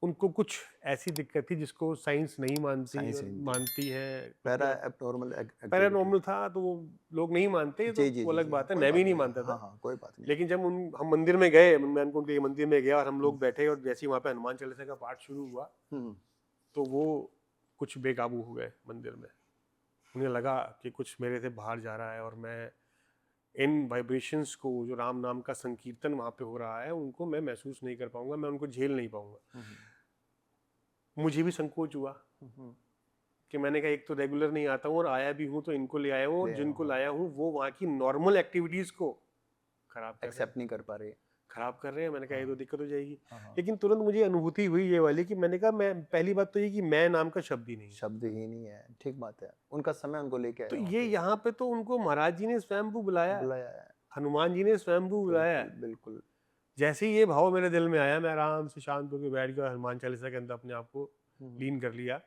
उनको कुछ ऐसी दिक्कत थी जिसको साइंस नहीं मानती, साइंस और नहीं मानती है। पैरा एब्नॉर्मल पैरानॉर्मल था तो वो लोग नहीं मानते, तो जी जी वो जी अलग जी, बात है, कोई मैं भी बात नहीं नहीं, मानता हाँ था। हाँ कोई बात नहीं। लेकिन जब हम मंदिर में गए, मैं उनके मंदिर में गया और हम लोग बैठे, और जैसे ही वहाँ पे हनुमान चालीसा का पाठ शुरू हुआ तो वो कुछ बेकाबू हो गए मंदिर में। उन्हें लगा कि कुछ मेरे से बाहर जा रहा है, और मैं इन वाइब्रेशंस को, जो राम नाम का संकीर्तन वहाँ पे हो रहा है, उनको मैं महसूस नहीं कर पाऊंगा, मैं उनको झेल नहीं पाऊंगा। मुझे भी संकोच हुआ कि मैंने कहा एक तो रेगुलर नहीं आता हूँ और आया भी हूँ तो इनको ले आया हूँ, और ले आया जिनको हूँ। लाया हूँ वो वहाँ की नॉर्मल एक्टिविटीज को खराब कर रहे हैं, एक्सेप्ट नहीं कर पा रहे। खराब कर रहे हैं। मैंने कहा ये तो हाँ। दिक्कत हो जाएगी। हाँ। लेकिन तुरंत मुझे अनुभूति हुई ये वाली कि मैंने कहा, मैं पहली बात तो ये कि मैं नाम का शब्द ही नहीं है। शब्द ही नहीं है, ठीक बात है। उनका समय उनको लेके तो आया वहाँ ये पे, यहाँ पे तो उनको महाराज जी ने स्वयंभू बुलाया, बुलाया है। हनुमान जी ने स्वयंभू बुलाया। बिल्कुल बिल्कुल। जैसे ही ये भाव मेरे दिल में आया, मैं आराम से शांत होकर बैठ गया, हनुमान चालीसा के अंदर अपने आप को लीन कर लिया।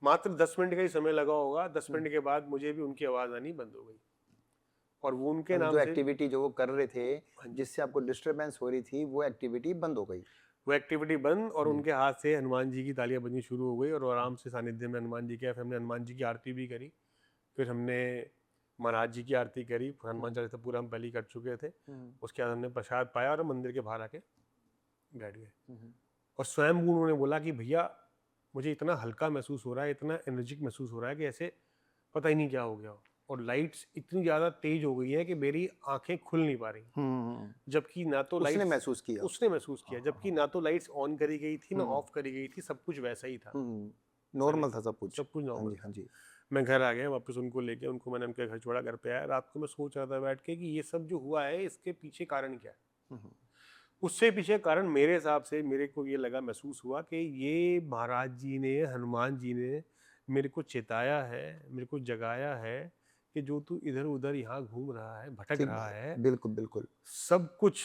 मात्र 10 मिनट का ही समय लगा होगा। 10 मिनट के बाद मुझे भी उनकी आवाज आनी बंद हो गई, और वो उनके मतलब नाम जो से एक्टिविटी जो वो कर रहे थे, जिससे आपको डिस्टरबेंस हो रही थी, वो एक्टिविटी बंद हो गई। वो एक्टिविटी बंद, और उनके हाथ से हनुमान जी की तालियां बजनी शुरू हो गई, और आराम से सानिध्य में हनुमान जी के। फिर हमने हनुमान जी की आरती भी करी, फिर हमने महाराज जी की आरती करी। हनुमान चालीसा पूरा हम पहले ही कर चुके थे। उसके बाद हमने प्रसाद पाया और मंदिर के बाहर आके बैठ गए। और स्वयं उन्होंने बोला कि भैया मुझे इतना हल्का महसूस हो रहा है, इतना एनर्जिक महसूस हो रहा है कि ऐसे पता ही नहीं क्या हो गया हो, और लाइट्स इतनी ज्यादा तेज हो गई है कि मेरी आंखें खुल नहीं पा रही। जबकि ना तो उसने लाइट्स, महसूस किया। उसने महसूस किया, जबकि ना तो लाइट्स ऑन करी गई थी ना ऑफ करी गई थी, सब कुछ वैसा ही था, नॉर्मल था सब कुछ। सब कुछ हाँ नॉर्मल जी, था। हाँ जी। मैं घर आ गया वापस, उनको लेके, उनको मैंने उनके घर छोड़ा, घर पे आया। रात को मैं सोच रहा था बैठ के कि ये सब जो हुआ है इसके पीछे कारण क्या है। उससे पीछे कारण मेरे हिसाब से मेरे को ये लगा, महसूस हुआ कि ये महाराज जी ने, हनुमान जी ने मेरे को चेताया है, मेरे को जगाया है कि जो तू इधर उधर यहाँ घूम रहा है, भटक ठीक रहा बात है, बिल्कुल बिल्कुल। सब कुछ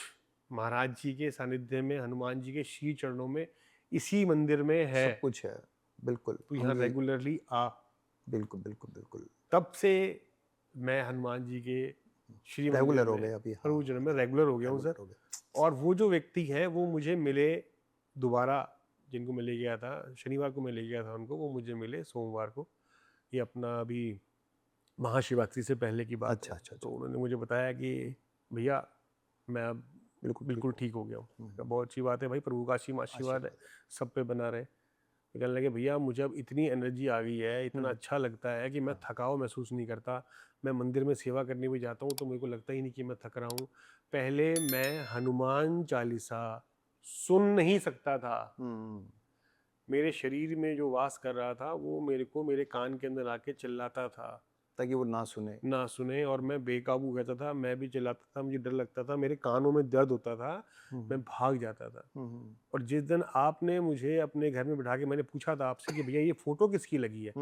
महाराज जी के सानिध्य में, हनुमान जी के श्री चरणों में, इसी मंदिर में है। सब कुछ है, बिल्कुल। तू हम यहाँ ये रेगुलरली आ। बिल्कुल बिल्कुल बिल्कुल तब से मैं हनुमान जी के श्री मंदिर रेगुलर हो में, गए अभी। हाँ, प्रभु चरण में रेगुलर हो गया हूँ रेगुलर सर। हो गए। और वो जो व्यक्ति है वो मुझे मिले दोबारा, जिनको मैं ले गया था शनिवार को, मैं ले गया था उनको, वो मुझे मिले सोमवार को। ये अपना अभी महाशिवरात्रि से पहले की बात अच्छा है। अच्छा तो अच्छा। उन्होंने मुझे बताया कि भैया मैं अब बिल्कुल बिल्कुल ठीक हो गया हूँ। बहुत अच्छी बात है भाई, प्रभु का असीम आशीर्वाद है, सब पे बना रहे। तो कहने लगे भैया मुझे अब इतनी एनर्जी आ गई है, इतना अच्छा लगता है कि मैं थकाव महसूस नहीं करता। मैं मंदिर में सेवा करने भी जाता हूँ तो मेरे को लगता ही नहीं कि मैं थक रहा हूँ। पहले मैं हनुमान चालीसा सुन नहीं सकता था, मेरे शरीर में जो वास कर रहा था वो मेरे को मेरे कान के अंदर आके चिल्लाता था, ताकि वो ना सुने। ना सुने, और मैं बेकाबू रहता था, मैं भी चिल्लाता था, मुझे डर लगता था, मेरे कानों में दर्द होता था, मैं भाग जाता था। और जिस दिन आपने मुझे अपने घर में बिठा के, मैंने पूछा था आपसे कि भैया ये फोटो किसकी लगी है,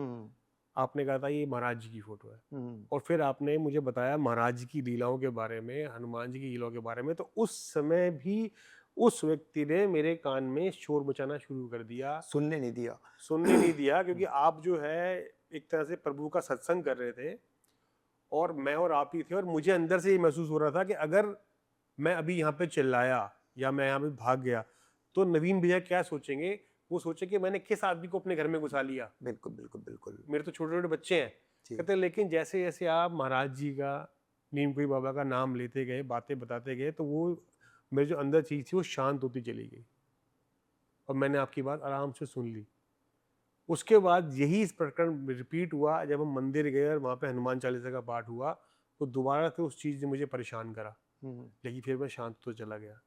आपने कहा था ये महाराज जी की फोटो है। और फिर आपने मुझे बताया महाराज जी की लीलाओं के बारे में, हनुमान जी की लीलाओं के बारे में। तो उस समय भी उस व्यक्ति ने मेरे कान में शोर मचाना शुरू कर दिया, सुनने नहीं दिया। सुनने नहीं दिया, क्योंकि आप जो है एक तरह से प्रभु का सत्संग कर रहे थे और मैं और आप ही थे। और मुझे अंदर से ये महसूस हो रहा था कि अगर मैं अभी यहाँ पे चिल्लाया या मैं यहाँ पे भाग गया तो नवीन भैया क्या सोचेंगे, वो सोचे कि मैंने किस आदमी को अपने घर में घुसा लिया, बिल्कुल बिल्कुल बिल्कुल। मेरे तो छोटे छोटे बच्चे हैं। कहते लेकिन जैसे जैसे आप महाराज जी का, नीमकुई बाबा का नाम लेते गए, बातें बताते गए, तो वो मेरे जो अंदर चीज थी वो शांत होती चली गई, और मैंने आपकी बात आराम से सुन ली। उसके बाद यही इस प्रकरण रिपीट हुआ, जब हम मंदिर गए और वहाँ पे हनुमान चालीसा का पाठ हुआ, तो दोबारा से उस चीज़ ने मुझे परेशान करा, लेकिन फिर मैं शांत तो चला गया।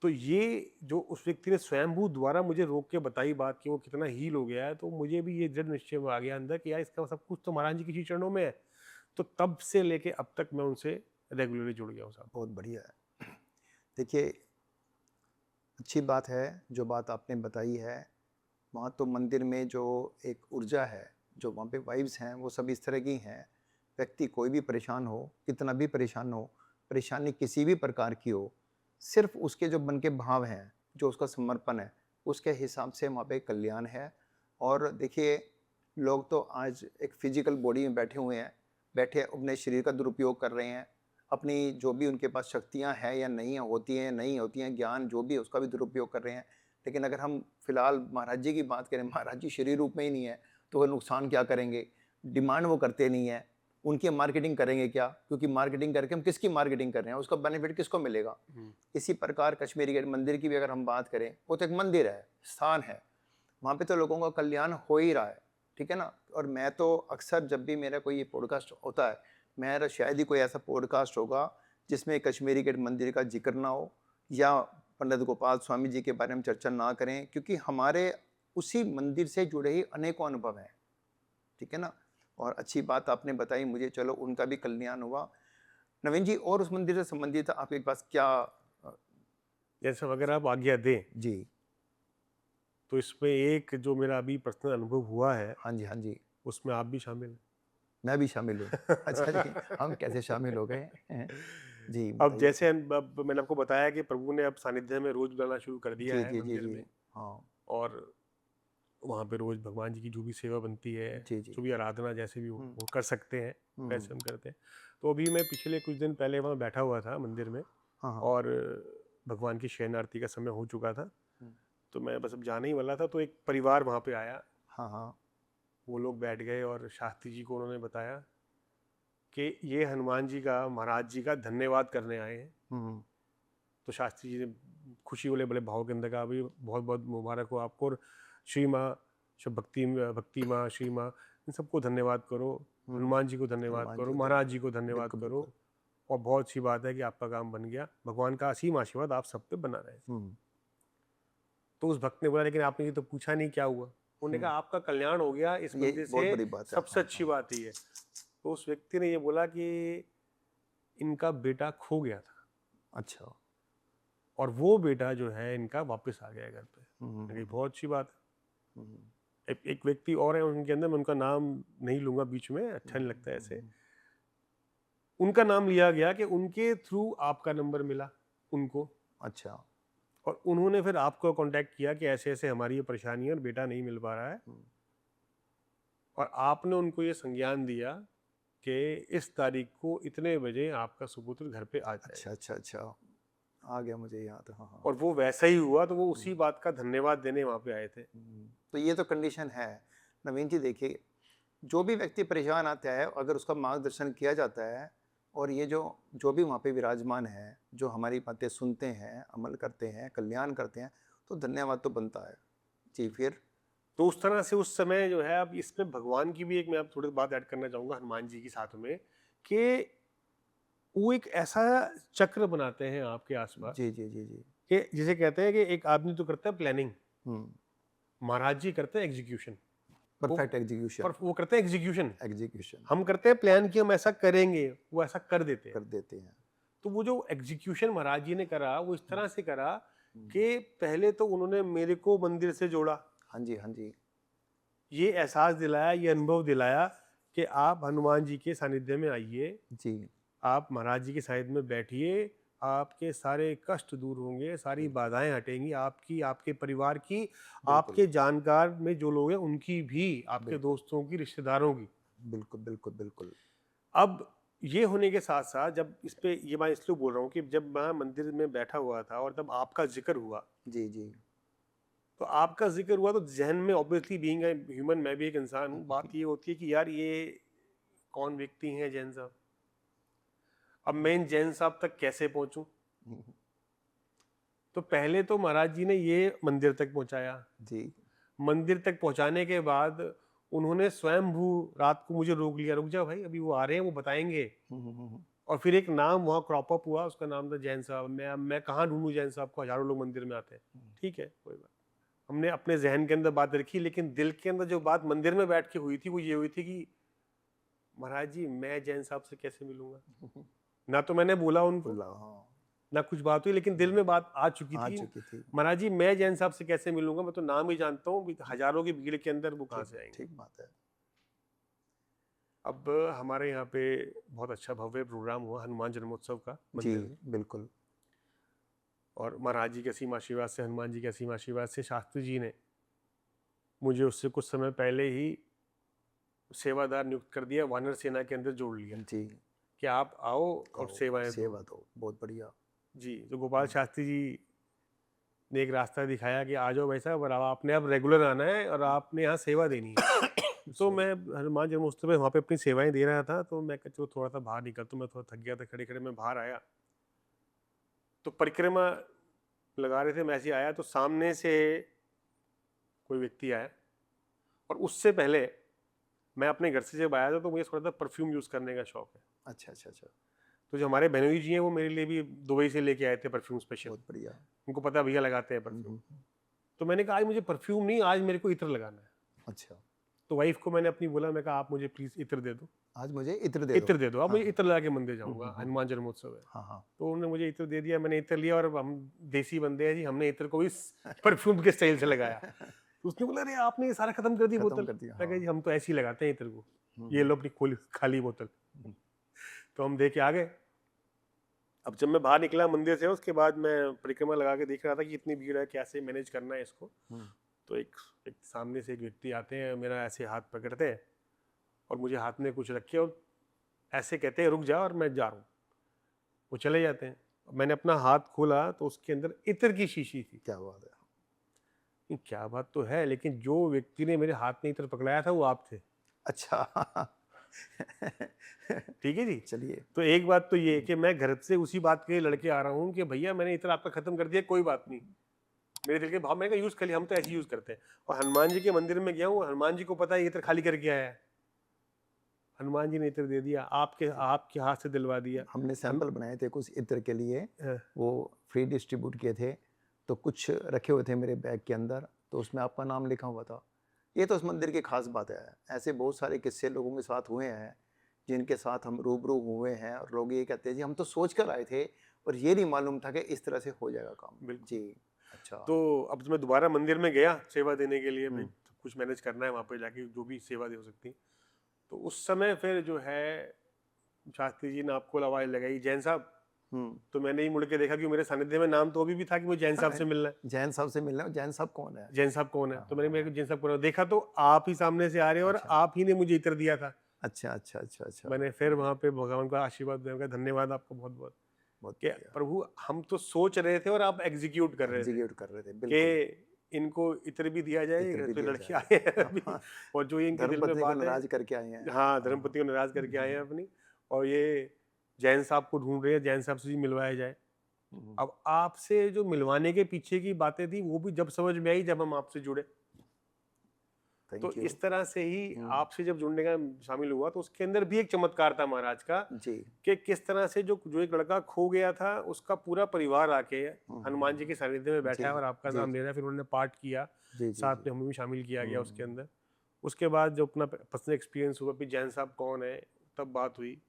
तो ये जो उस व्यक्ति ने स्वयंभू द्वारा मुझे रोक के बताई बात कि वो कितना हील हो गया है, तो मुझे भी ये दृढ़ निश्चय आ गया अंदर कि यार इसका सब कुछ तो महाराज जी के चरणों में है। तो तब से लेके अब तक मैं उनसे रेगुलरली जुड़ गया हूँ साहब। बहुत बढ़िया है। देखिए, अच्छी बात है जो बात आपने बताई है। वहाँ तो मंदिर में जो एक ऊर्जा है, जो वहाँ पे वाइब्स हैं, वो सब इस तरह की हैं। व्यक्ति कोई भी परेशान हो, कितना भी परेशान हो, परेशानी किसी भी प्रकार की हो, सिर्फ उसके जो मन के भाव हैं, जो उसका समर्पण है, उसके हिसाब से वहाँ पे कल्याण है। और देखिए, लोग तो आज एक फिजिकल बॉडी में बैठे हुए हैं, बैठे अपने शरीर का दुरुपयोग कर रहे हैं, अपनी जो भी उनके पास शक्तियाँ हैं या नहीं होती हैं, ज्ञान जो भी है उसका भी दुरुपयोग कर रहे हैं। लेकिन अगर हम फिलहाल महाराज जी की बात करें, महाराज जी शरीर रूप में ही नहीं है तो वो नुकसान क्या करेंगे। डिमांड वो करते नहीं है, उनकी मार्केटिंग करेंगे क्या, क्योंकि मार्केटिंग करके हम किसकी मार्केटिंग कर रहे हैं, उसका बेनिफिट किसको मिलेगा। इसी प्रकार कश्मीरी गेट मंदिर की भी अगर हम बात करें, वो तो एक मंदिर है, स्थान है, वहाँ पे तो लोगों का कल्याण हो ही रहा है, ठीक है ना। और मैं तो अक्सर जब भी मेरा कोई ये पॉडकास्ट होता है, मेरा शायद ही कोई ऐसा पॉडकास्ट होगा जिसमें कश्मीरी गेट मंदिर का जिक्र ना हो या पंडित गोपाल स्वामी जी के बारे में चर्चा ना करें, क्योंकि हमारे उसी मंदिर से जुड़े ही अनेकों अनुभव हैं। ठीक है ना। और अच्छी बात आपने बताई मुझे, चलो उनका भी कल्याण हुआ। नवीन जी, और उस मंदिर से संबंधित आपके पास क्या जैसे अगर आप आज्ञा दें जी। तो इसमें एक जो मेरा अभी पर्सनल अनुभव हुआ है हाँ जी, हाँ जी, उसमें आप भी शामिल मैं भी शामिल हूँ। अच्छा जी, हम कैसे शामिल हो गए? जी अब बताइए। जैसे अब मैंने आपको बताया कि प्रभु ने अब सानिध्य में रोज बुलाना शुरू कर दिया जी है जी जी मंदिर जी। में, हाँ। और वहाँ पे रोज भगवान जी की जो भी सेवा बनती है, जी जी। जो भी आराधना जैसे भी हम्म, वो कर सकते हैं हम्म, वैसे हम करते हैं। तो अभी मैं पिछले कुछ दिन पहले वहाँ बैठा हुआ था मंदिर में, हाँ हाँ। और भगवान की शयन आरती का समय हो चुका था। हम्म, तो मैं बस अब जाने ही वाला था, तो एक परिवार वहाँ पे आया। हाँ हाँ। वो लोग बैठ गए और शास्त्री जी को उन्होंने बताया कि ये हनुमान जी का, महाराज जी का धन्यवाद करने आए हैं। हम्म, तो शास्त्री जी ने खुशी वाले बड़े भाव के अंदर कहा, भाई बहुत बहुत मुबारक हो आपको, और श्री माँ, सब भक्ति माँ, श्री माँ, इन सबको धन्यवाद करो, हनुमान जी को धन्यवाद हनुमान करो, जी महाराज जी को धन्यवाद। धन्यवाद बिल्कुल करो, बिल्कुल। और बहुत अच्छी बात है कि आपका काम बन गया, भगवान का असीम आशीर्वाद आप सब पे बना रहे। हम्म, तो उस भक्त ने बोला, लेकिन आपने ये तो पूछा नहीं क्या हुआ। उन्होंने कहा, आपका कल्याण हो गया इस ये मंदिर बहुत से, बड़ी बात है। सबसे हाँ अच्छी हाँ। बात ये है। तो उस व्यक्ति ने ये बोला कि इनका बेटा खो गया था, अच्छा। और वो बेटा जो है इनका वापस आ गया घर पे। हम्म, मैंने कहा, बहुत अच्छी बात है। हम्म, एक व्यक्ति और है उनके अंदर, मैं उनका नाम नहीं लूंगा बीच में, अच्छा नहीं लगता ऐसे। उनका नाम लिया गया कि उनके थ्रू आपका नंबर मिला उनको, अच्छा। और उन्होंने फिर आपको कांटेक्ट किया कि ऐसे ऐसे हमारी ये परेशानी है और बेटा नहीं मिल पा रहा है, और आपने उनको ये संज्ञान दिया कि इस तारीख को इतने बजे आपका सुपुत्र घर पे आ अच्छा जाएगा। अच्छा अच्छा, आ गया मुझे याद। हाँ हाँ। और वो वैसा ही हुआ, तो वो उसी बात का धन्यवाद देने वहां पे आए थे। तो ये तो कंडीशन है। नवीन जी देखिए, जो भी व्यक्ति परेशान आता है, अगर उसका मार्गदर्शन किया जाता है, और ये जो जो भी वहाँ पे विराजमान है, जो हमारी बातें सुनते हैं, अमल करते हैं, कल्याण करते हैं, तो धन्यवाद तो बनता है। जी फिर। तो उस तरह से उस समय जो है, अब इसमें भगवान की भी एक मैं अब थोड़ी बात ऐड करना चाहूंगा हनुमान जी के साथ में, कि वो एक ऐसा चक्र बनाते हैं आपके आसपास, जी जी जी जी। कि जिसे कहते हैं कि एक आदमी तो करता है प्लानिंग, हम्म। महाराज जी करते हैं एग्जीक्यूशन। वो परफेक्ट एग्जीक्यूशन। पर वो करते हैं एग्जीक्यूशन, एग्जीक्यूशन हम करते हैं प्लान कि हम ऐसा करेंगे, वो ऐसा कर देते हैं। कर देते हैं। तो वो जो एग्जीक्यूशन महाराज जी ने करा, वो इस तरह से करा कि पहले तो उन्होंने मेरे को मंदिर से जोड़ा, हाँ जी हाँ जी। ये एहसास दिलाया, ये अनुभव दिलाया कि आप हनुमान जी के सानिध्य में आइए, जी। आप महाराज जी के सानिध्य में बैठिए, आपके सारे कष्ट दूर होंगे, सारी बाधाएं हटेंगी, आपकी, आपके परिवार की, बिल्कुल आपके जानकार में जो लोग हैं उनकी भी, आपके बिल्कुल दोस्तों की, रिश्तेदारों की। बिल्कुल बिल्कुल बिल्कुल। अब ये होने के साथ साथ, जब इस पे ये मैं इसलिए बोल रहा हूँ कि जब मैं मंदिर में बैठा हुआ था और तब आपका जिक्र हुआ, जी जी। तो आपका जिक्र हुआ तो जहन में, ऑब्वियसली बीइंग ए ह्यूमन, मैं भी एक इंसान हूँ, बात ये होती है कि यार ये कौन व्यक्ति हैं जैन साहब, अब मैं इन जैन साहब तक कैसे पहुंचूं। तो पहले तो महाराज जी ने ये मंदिर तक पहुंचाया, जी। मंदिर तक पहुंचाने के बाद उन्होंने स्वयंभू रात को मुझे रोक लिया, रुक जा भाई, अभी वो आ रहे हैं, वो बताएंगे। और फिर एक नाम वहाँ क्रॉप अप हुआ, उसका नाम था जैन साहब। मैं कहाँ ढूंढूं जैन साहब को, हजारों लोग मंदिर में आते हैं। ठीक है, कोई बात, हमने अपने जहन के अंदर बात रखी, लेकिन दिल के अंदर जो बात मंदिर में बैठ के हुई थी, वो ये हुई थी कि महाराज जी मैं जैन साहब से कैसे मिलूंगा। ना तो मैंने बोला उनको, हाँ। ना कुछ बात हुई, लेकिन दिल में बात आ चुकी आ थी, चुकी थी। महाराज जी मैं जैन साहब से कैसे मिलूंगा, मैं तो नाम ही जानता हूँ, हजारों की भीड़ के अंदर वो कहाँ से आएंगे। ठीक बात है। अब हमारे यहाँ पे बहुत अच्छा भव्य प्रोग्राम हुआ हनुमान जन्मोत्सव का जी मंदिर में, बिल्कुल। और महाराज जी के असीम आशीर्वाद से, हनुमान जी के असीम आशीर्वाद से, शास्त्री जी ने मुझे उससे कुछ समय पहले ही सेवादार नियुक्त कर दिया, वानर सेना के अंदर जोड़ लिया जी। कि आप आओ और सेवाएं दो। सेवा दो, बहुत बढ़िया। जी, तो गोपाल शास्त्री जी ने एक रास्ता दिखाया कि आ जाओ भाई साहब, और आपने अब रेगुलर आना है और आपने यहाँ सेवा देनी है। तो मैं हनुमान जन्मोत्सव में वहाँ पे अपनी सेवाएं दे रहा था, तो मैं चलो थोड़ा सा बाहर निकल, तो मैं थोड़ा थक गया था, खड़े खड़े मैं बाहर आया, तो परिक्रमा लगा रहे थे, मैं ऐसे ही आया तो सामने से कोई व्यक्ति आया, और उससे पहले मैं अपने घर से जब आया था तो मुझे थोड़ा सा परफ्यूम यूज़ करने का शौक है। अच्छा अच्छा अच्छा। तो जो हमारे बहनोई जी हैं वो मेरे लिए भी दुबई से लेके आए थे परफ्यूम स्पेशल, बहुत बढ़िया। उनको पता भैया लगाते हैं परफ्यूम। तो मैंने कहा आज मुझे परफ्यूम नहीं, आज मेरे को इत्र लगाना है। अच्छा। तो वाइफ को मैंने अपनी बोला, मैं कहा आप मुझे प्लीज इत्र दे दो, आज मुझे इत्र दे दो। इत्र दे दो, अब हाँ, मुझे इत्र ला के मंदिर जाऊंगा, हम्म। हनुमान जन्मोत्सव है। हाँ हाँ तो उन्होंने मुझे इत्र दे दिया, मैंने इत्र लिया और अब हम देसी बंदे हैं जी, हमने इत्र को भी परफ्यूम के स्टाइल से लगाया। तो उसने बोला अरे आपने ये सारा खत्म कर दी खत्म बोतल। कर दिया, मैं कहा हाँ। जी हम तो ऐसे ही लगाते हैं इत्र को, हम्म, ये लो अपनी खाली बोतल। तो हम दे के आ गए। अब जब मैं बाहर निकला मंदिर से, उसके बाद मैं परिक्रमा लगा के देख रहा था कि इतनी भीड़ है, कैसे मैनेज करना है इसको। हम्म, तो एक सामने से एक व्यक्ति आते हैं, मेरा ऐसे हाथ पकड़ते हैं और मुझे हाथ में कुछ रखे और ऐसे कहते हैं रुक जा, और मैं जा रहा हूँ। वो चले जाते हैं। मैंने अपना हाथ खोला तो उसके अंदर इत्र की शीशी थी। क्या बात है। नहीं, क्या बात तो है, लेकिन जो व्यक्ति ने मेरे हाथ में इत्र पकड़ाया था वो आप थे। अच्छा ठीक है जी। चलिए। तो एक बात तो ये है कि मैं घर से उसी बात के लड़के आ रहा हूँ कि भैया मैंने इत्र आपका खत्म कर दिया, कोई बात नहीं, मेरे दिल के भाव मैंने यूज कर लिया, हम तो ऐसे यूज करते हैं। और हनुमान जी के मंदिर में गया हूँ, हनुमान जी को पता है ये इत्र खाली करके आया है, हनुमान जी ने इत्र दे दिया, आपके हाथ से दिलवा दिया। हमने सैंपल बनाए थे कुछ इत्र के लिए, हाँ। वो फ्री डिस्ट्रीब्यूट किए थे, तो कुछ रखे हुए थे मेरे बैग के अंदर, तो उसमें आपका नाम लिखा हुआ था। ये तो उस मंदिर की खास बात है। ऐसे बहुत सारे किस्से लोगों के साथ हुए हैं जिनके साथ हम रूबरू हुए हैं, और लोग ये कहते हैं जी हम तो सोच कर आए थे और ये नहीं मालूम था कि इस तरह से हो जाएगा काम। बिल्कुल जी। अच्छा। तो अब मैं दोबारा मंदिर में गया सेवा देने के लिए, भाई सब कुछ मैनेज करना है वहाँ पे जाके, जो भी सेवा दे हो सकती है। तो उस समय फिर जो है शास्त्री जी ने आपको आवाज लगाई जैन साहब। तो मैंने ही मुड़ के देखा कि मेरे सानिध्य में नाम तो अभी भी था कि मुझे जैन साहब से मिलना है। जैन साहब से मिलना है। जैन साहब कौन है? जैन साहब कौन है? तो मैंने मेरे को जैन साहब कौन है देखा, तो आप ही सामने से आ रहे हैं और आप ही ने मुझे इत्र दिया था। अच्छा अच्छा अच्छा अच्छा। मैंने फिर वहाँ पे भगवान का आशीर्वाद दिया, धन्यवाद आपको बहुत बहुत, बहुत कि प्रभु हम तो सोच रहे थे और आप एग्जीक्यूट कर रहे थे बिल्कुल। कि इनको इत्र भी दिया जाए, इत्र भी तो दिया लड़के जाए। आए हैं अभी और जो इनके दिल में धर्मपत्नी को बात है, नाराज करके आए हैं। हाँ धर्मपति को नाराज करके आए हैं अपनी, और ये जैन साहब को ढूंढ रहे हैं, जैन साहब से भी मिलवाया जाए। अब आपसे जो मिलवाने के पीछे की बातें थी वो भी जब समझ में आई जब हम आपसे जुड़े। तो इस तरह से ही आपसे जब जुड़ने का शामिल हुआ, तो उसके अंदर भी एक चमत्कार था महाराज का जी। कि किस तरह से जो एक लड़का खो गया था उसका पूरा परिवार आके हनुमान जी के सानिध्य में बैठा है और आपका नाम ले रहा है। फिर उन्होंने पाठ किया, साथ में हमें भी शामिल किया गया उसके अंदर। उसके बाद जो अपना पर्सनल एक्सपीरियंस हुआ, फिर जैन साहब कौन है, तब बात हुई।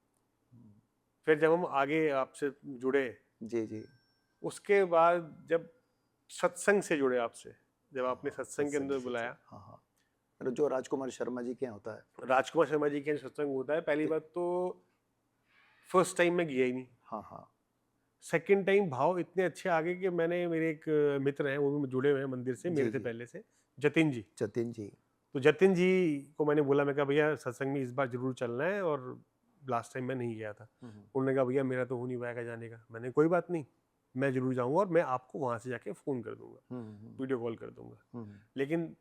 फिर जब हम आगे आपसे जुड़े, जी जी, उसके बाद जब सत्संग से जुड़े आपसे, जब आपने सत्संग के अंदर बुलाया। हाँ हाँ, जो राजकुमार शर्मा जी के यहाँ होता है। राजकुमार शर्मा जी के सत्संग होता है। पहली बात तो फर्स्ट टाइम में गया ही नहीं। हाँ हाँ। सेकंड टाइम भाव इतने अच्छे आ गए कि मैंने, मेरे एक मित्र हैं वो भी जुड़े हुए हैं मंदिर से मेरे से पहले से, जतिन जी। तो जतिन जी को मैंने बोला, मैं कहा भैया सत्संग में इस बार जरूर चलना है, और लास्ट टाइम मैं नहीं गया था। उन्होंने कहा भैया मेरा तो हो नहीं पाएगा जाने का। मैंने कोई बात नहीं, मैं जरूर जाऊंगा और मैं आपको वहां से जाके फोन कर दूंगा, वीडियो कॉल कर दूंगा। लेकिन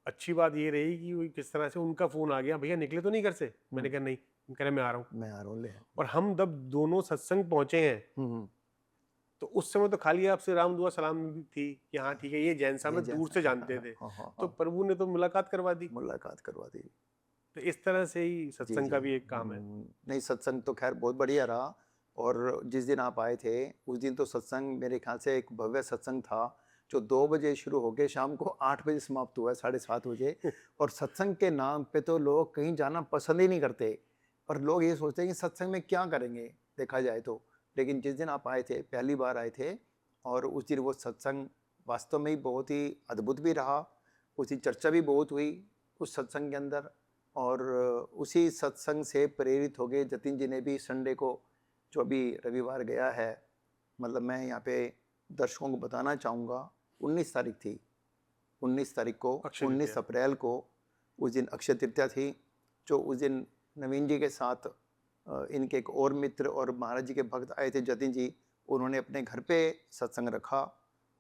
अच्छी बात ये रही कि किस तरह से उनका फोन आ गया, भैया निकले तो नहीं घर से? मैंने कहा नहीं, कह रहे मैं आ रहा हूँ। और हम जब दोनों सत्संग पहुंचे हैं तो उस समय तो खाली आपसे राम दुआ सलाम थी कि हाँ ठीक है ये जैन साहब में दूर से जानते थे। तो प्रभु ने तो मुलाकात करवा दी। तो इस तरह से ही सत्संग का भी एक काम है। नहीं, सत्संग तो खैर बहुत बढ़िया रहा। और जिस दिन आप आए थे उस दिन तो सत्संग मेरे ख्याल से एक भव्य सत्संग था, जो 2 बजे शुरू होकर शाम को 8 बजे समाप्त हुआ है, 7:30 बजे। और सत्संग के नाम पे तो लोग कहीं जाना पसंद ही नहीं करते, और लोग ये सोचते हैं कि सत्संग में क्या करेंगे देखा जाए तो। लेकिन जिस दिन आप आए थे, पहली बार आए थे, और उस दिन वो सत्संग वास्तव में ही बहुत ही अद्भुत भी रहा। उसकी चर्चा भी बहुत हुई उस सत्संग के अंदर, और उसी सत्संग से प्रेरित हो गए जतिन जी ने भी संडे को, जो अभी रविवार गया है, मतलब मैं यहाँ पे दर्शकों को बताना चाहूँगा, 19 तारीख थी, 19 तारीख को, 19 अप्रैल को उस दिन अक्षय तृतीया थी। जो उस दिन नवीन जी के साथ इनके एक और मित्र और महाराज जी के भक्त आए थे, जतिन जी, उन्होंने अपने घर पे सत्संग रखा,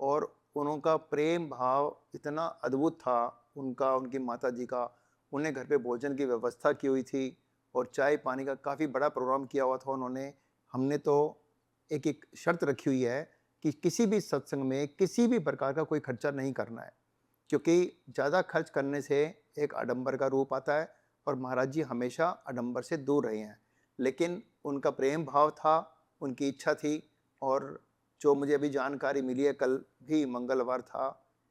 और उनका प्रेम भाव इतना अद्भुत था उनका, उनकी माता जी का। उन्हें घर पे भोजन की व्यवस्था की हुई थी और चाय पानी का काफ़ी बड़ा प्रोग्राम किया हुआ था उन्होंने। हमने तो एक शर्त रखी हुई है कि किसी भी सत्संग में किसी भी प्रकार का कोई खर्चा नहीं करना है, क्योंकि ज़्यादा खर्च करने से एक आडंबर का रूप आता है, और महाराज जी हमेशा आडंबर से दूर रहे हैं। लेकिन उनका प्रेम भाव था, उनकी इच्छा थी। और जो मुझे अभी जानकारी मिली है, कल भी मंगलवार था,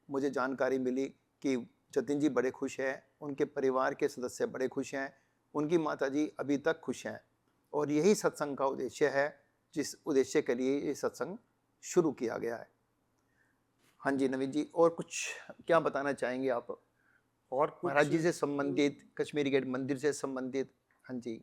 मुझे जानकारी मिली कि जतिन जी बड़े खुश हैं, उनके परिवार के सदस्य बड़े खुश हैं, उनकी माता जी अभी तक खुश हैं, और यही सत्संग का उद्देश्य है, जिस उद्देश्य के लिए ये सत्संग शुरू किया गया है। हाँ जी नवीन जी, और कुछ क्या बताना चाहेंगे आप और कुछ महाराज जी से संबंधित, कश्मीरी गेट मंदिर से संबंधित? हाँ जी।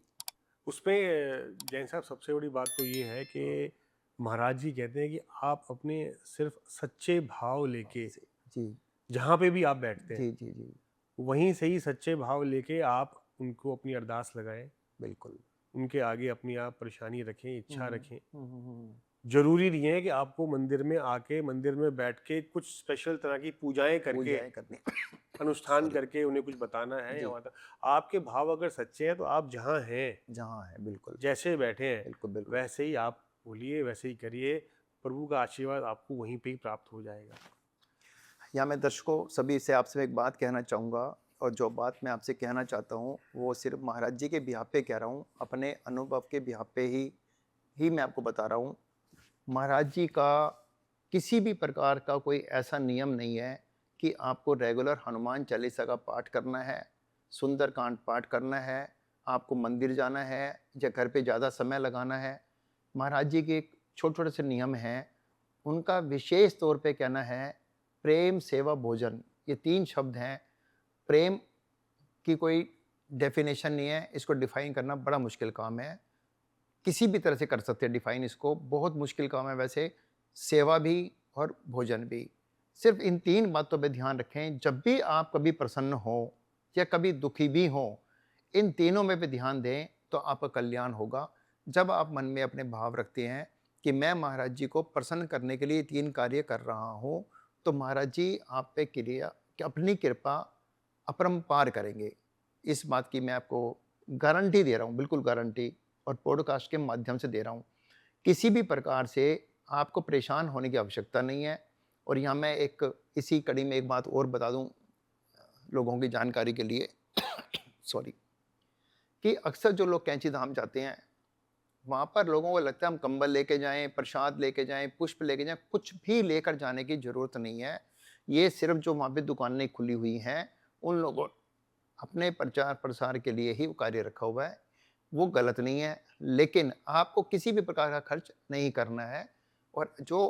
उसमें जैन साहब सबसे बड़ी बात तो ये है कि महाराज जी कहते हैं कि आप अपने सिर्फ सच्चे भाव लेके जी जहाँ पे भी आप बैठते हैं जी जी जी वहीं से ही सच्चे भाव लेके आप उनको अपनी अरदास लगाएं, बिल्कुल। उनके आगे अपनी आप परेशानी रखें, इच्छा रखें। हम्म। जरूरी नहीं है कि आपको मंदिर में आके मंदिर में बैठ के कुछ स्पेशल तरह की पूजाएं करके पूजाएं करनी अनुष्ठान Sorry. करके उन्हें कुछ बताना है जी। या आपके भाव अगर सच्चे हैं तो आप जहाँ हैं, जहाँ है, बिल्कुल जैसे बैठे हैं, बिल्कुल बिल्कुल। वैसे ही आप बोलिए, वैसे ही करिए। प्रभु का आशीर्वाद आपको वहीं पे ही प्राप्त हो जाएगा। यहाँ मैं दर्शकों सभी से आपसे एक बात कहना चाहूँगा, और जो बात मैं आपसे कहना चाहता हूँ वो सिर्फ महाराज जी के बिहाफ पे कह रहा हूँ, अपने अनुभव के बिहाफ पे ही मैं आपको बता रहा हूँ। महाराज जी का किसी भी प्रकार का कोई ऐसा नियम नहीं है कि आपको रेगुलर हनुमान चालीसा का पाठ करना है, सुंदरकांड पाठ करना है, आपको मंदिर जाना है या घर पे ज़्यादा समय लगाना है। महाराज जी के एक छोटे छोटे से नियम हैं, उनका विशेष तौर पे कहना है प्रेम सेवा भोजन। ये 3 शब्द हैं। प्रेम की कोई डेफिनेशन नहीं है, इसको डिफाइन करना बड़ा मुश्किल काम है। किसी भी तरह से कर सकते हैं डिफाइन, इसको बहुत मुश्किल काम है वैसे। सेवा भी और भोजन भी, सिर्फ इन 3 बातों पे ध्यान रखें। जब भी आप कभी प्रसन्न हो या कभी दुखी भी हो, इन तीनों में पे ध्यान दें तो आपका कल्याण होगा। जब आप मन में अपने भाव रखते हैं कि मैं महाराज जी को प्रसन्न करने के लिए 3 कार्य कर रहा हूँ, तो महाराज जी आप पे क्रिया अपनी कृपा अपरंपार करेंगे। इस बात की मैं आपको गारंटी दे रहा हूँ, बिल्कुल गारंटी, और पॉडकास्ट के माध्यम से दे रहा हूँ। किसी भी प्रकार से आपको परेशान होने की आवश्यकता नहीं है। और यहाँ मैं एक इसी कड़ी में एक बात और बता दूँ लोगों की जानकारी के लिए सॉरी, कि अक्सर जो लोग कैंची धाम जाते हैं, वहाँ पर लोगों को लगता है हम कंबल लेके जाएं, प्रसाद लेके जाएं, पुष्प लेके जाएं। कुछ भी लेकर जाने की ज़रूरत नहीं है। ये सिर्फ जो वहाँ पे दुकानें खुली हुई हैं, उन लोगों अपने प्रचार प्रसार के लिए ही वो कार्य रखा हुआ है। वो गलत नहीं है, लेकिन आपको किसी भी प्रकार का खर्च नहीं करना है। और जो